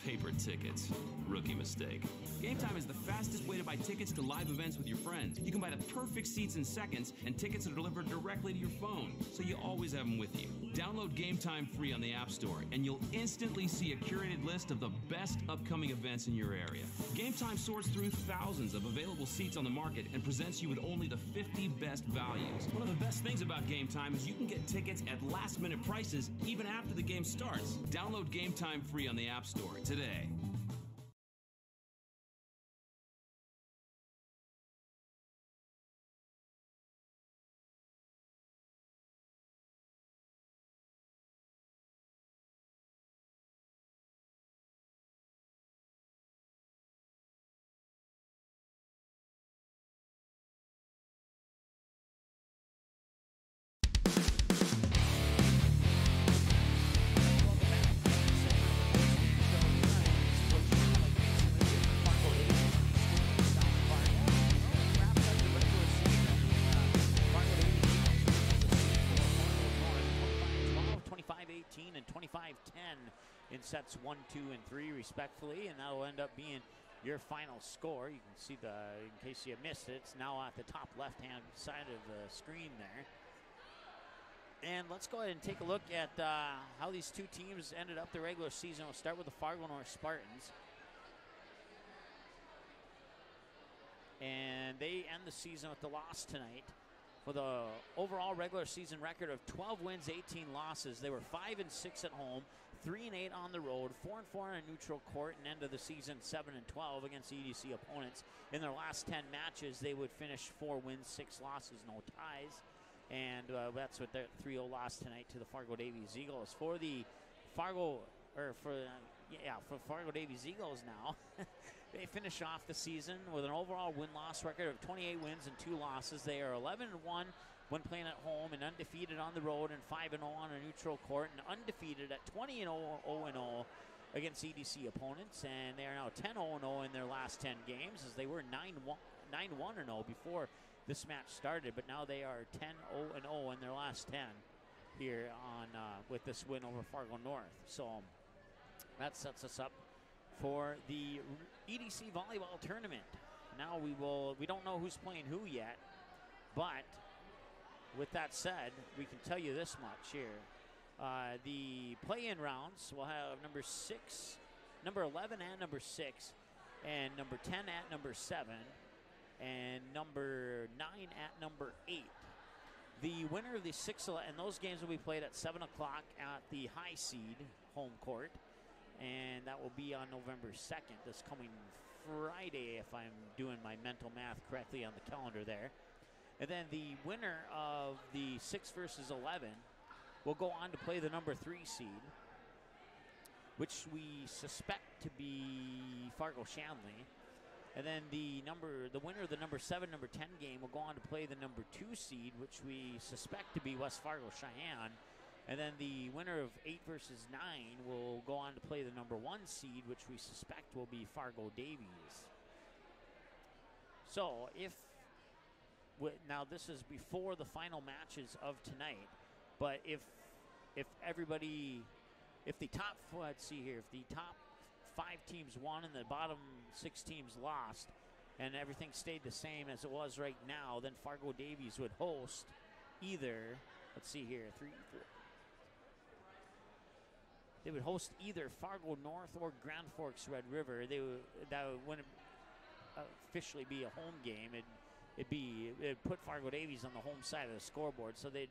Paper tickets. Rookie mistake. Game Time is the fastest way to buy tickets to live events with your friends. You can buy the perfect seats in seconds, and tickets are delivered directly to your phone, so you always have them with you. Download Game Time free on the App Store, and you'll instantly see a curated list of the best upcoming events in your area. Game Time sorts through thousands of available seats on the market and presents you with only the 50 best values. One of the best things about Game Time is you can get tickets at last-minute prices even after the game starts. Download Game Time free on the App Store today. And 25-10 in sets 1, 2, and 3 respectfully, and that will end up being your final score. You can see in case you missed it, it's now at the top left-hand side of the screen there. And let's go ahead and take a look at how these two teams ended up the regular season. We'll start with the Fargo North Spartans. And they end the season with the loss tonight. With an overall regular season record of 12 wins, 18 losses. They were 5-6 at home, 3-8 on the road, 4-4 on a neutral court, and end of the season 7-12 against EDC opponents. In their last 10 matches, they would finish 4 wins, 6 losses, no ties. And that's what their 3-0 loss tonight to the Fargo Davies Eagles. For the Fargo Davies Eagles now. They finish off the season with an overall win-loss record of 28 wins and 2 losses. They are 11-1 when playing at home and undefeated on the road, and 5-0 on a neutral court, and undefeated at 20-0 against EDC opponents. And they are now 10-0 in their last 10 games, as they were 9-1-0 before this match started. But now they are 10-0 in their last 10 here on with this win over Fargo North. So that sets us up for the EDC volleyball tournament. Now we don't know who's playing who yet, But with that said, we can tell you this much here. The play-in rounds will have number 11 at number 6, and number 10 at number 7, and number 9 at number 8. The winner of the 6, and those games will be played at 7 o'clock at the high seed home court, and that will be on November 2nd, this coming Friday, if I'm doing my mental math correctly on the calendar there. And then the winner of the 6 versus 11 will go on to play the number 3 seed, which we suspect to be Fargo Shanley. And then the winner of the number 7, number 10 game will go on to play the number 2 seed, which we suspect to be West Fargo Cheyenne. And then the winner of 8 versus 9 will go on to play the number 1 seed, which we suspect will be Fargo Davies. So now this is before the final matches of tonight, but if the top 5 teams won and the bottom 6 teams lost, and everything stayed the same as it was right now, then Fargo Davies would host either, let's see here, 3, 4. They would host either Fargo North or Grand Forks Red River. That wouldn't officially be a home game. It'd put Fargo Davies on the home side of the scoreboard, so they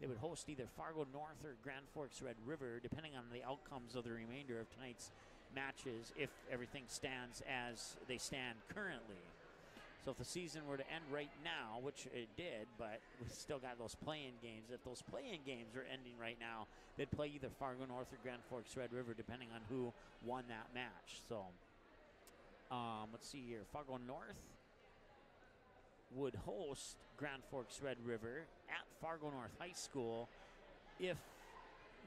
would host either Fargo North or Grand Forks Red River, depending on the outcomes of the remainder of tonight's matches, if everything stands as they stand currently. So if the season were to end right now, which it did, but we still got those play-in games. If those play-in games are ending right now, they'd play either Fargo North or Grand Forks Red River, depending on who won that match. So let's see here. Fargo North would host Grand Forks Red River at Fargo North High School if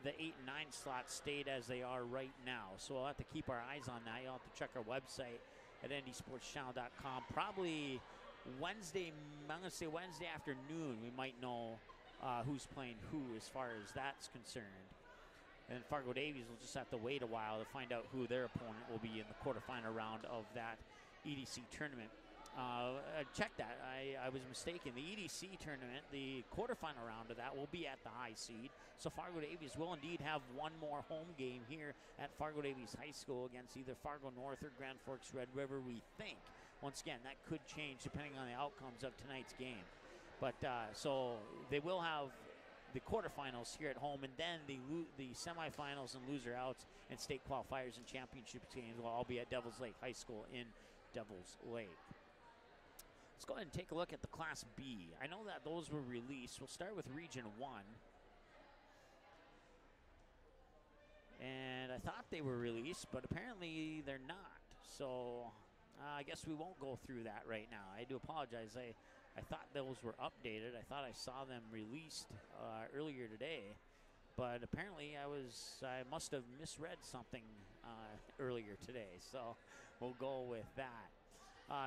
the 8 and 9 slots stayed as they are right now. So we'll have to keep our eyes on that. You'll have to check our website at ndsportschannel.com. Probably Wednesday, I'm going to say Wednesday afternoon, we might know who's playing who as far as that's concerned. And Fargo Davies will just have to wait a while to find out who their opponent will be in the quarterfinal round of that EDC tournament. Check that. I was mistaken. The EDC tournament, the quarterfinal round of that will be at the high seed. So Fargo Davies will indeed have one more home game here at Fargo Davies High School against either Fargo North or Grand Forks Red River, we think. Once again, that could change depending on the outcomes of tonight's game. But so they will have the quarterfinals here at home, and then the semifinals and loser outs and state qualifiers and championship games will all be at Devils Lake High School in Devils Lake. Let's go ahead and take a look at the Class B. I know that those were released. We'll start with Region 1. And I thought they were released, but apparently they're not. So I guess we won't go through that right now. I do apologize. I thought those were updated. I thought I saw them released earlier today. But apparently I must have misread something earlier today. So we'll go with that.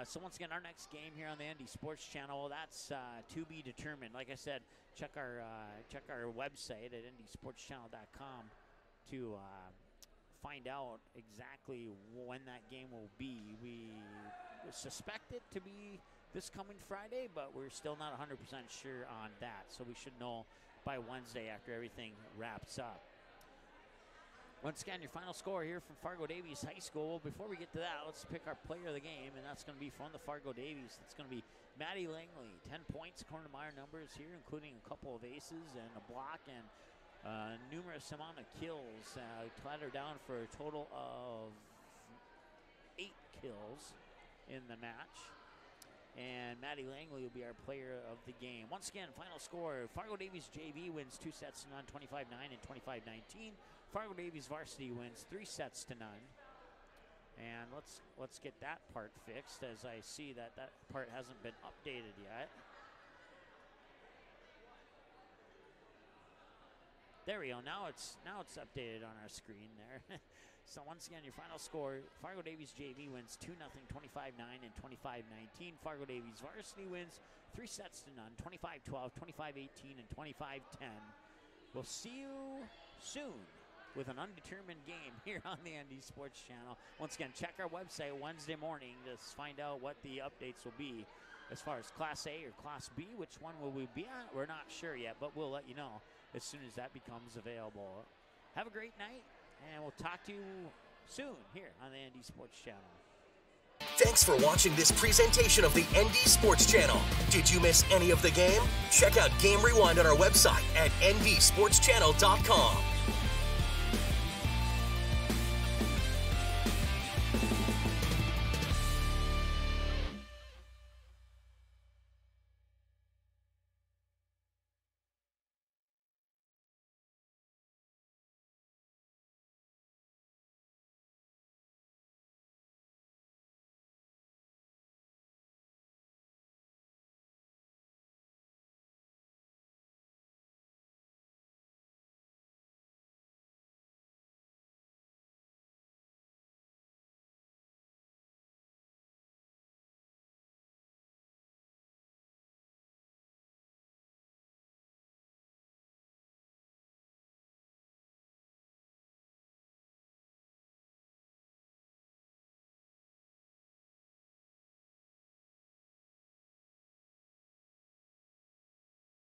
So once again, our next game here on the ND Sports Channel, that's to be determined. Like I said, check our website at ndsportschannel.com to find out exactly when that game will be. We suspect it to be this coming Friday, but we're still not 100% sure on that. So we should know by Wednesday after everything wraps up. Once again, your final score here from Fargo Davies High School. Before we get to that, let's pick our player of the game, and that's going to be from the Fargo Davies. It's going to be Maddie Langley. 10 points according to my numbers here, including a couple of aces and a block and numerous amount of kills. Tied her down for a total of 8 kills in the match. And Maddie Langley will be our player of the game. Once again, final score, Fargo Davies JV wins 2 sets to none, 25-9 and 25-19. Fargo Davies varsity wins 3 sets to none. And let's get that part fixed, as I see that part hasn't been updated yet. There we go. Now it's updated on our screen there. So once again, your final score, Fargo Davies JV wins 2-0, 25-9 and 25-19. Fargo Davies varsity wins 3 sets to none, 25-12, 25-18 and 25-10. We'll see you soon with an undetermined game here on the ND Sports Channel. Once again, check our website Wednesday morning to find out what the updates will be As far as Class A or Class B, which one will we be at? We're not sure yet, but we'll let you know as soon as that becomes available. Have a great night, and we'll talk to you soon here on the ND Sports Channel. Thanks for watching this presentation of the ND Sports Channel. Did you miss any of the game? Check out Game Rewind on our website at ndsportschannel.com.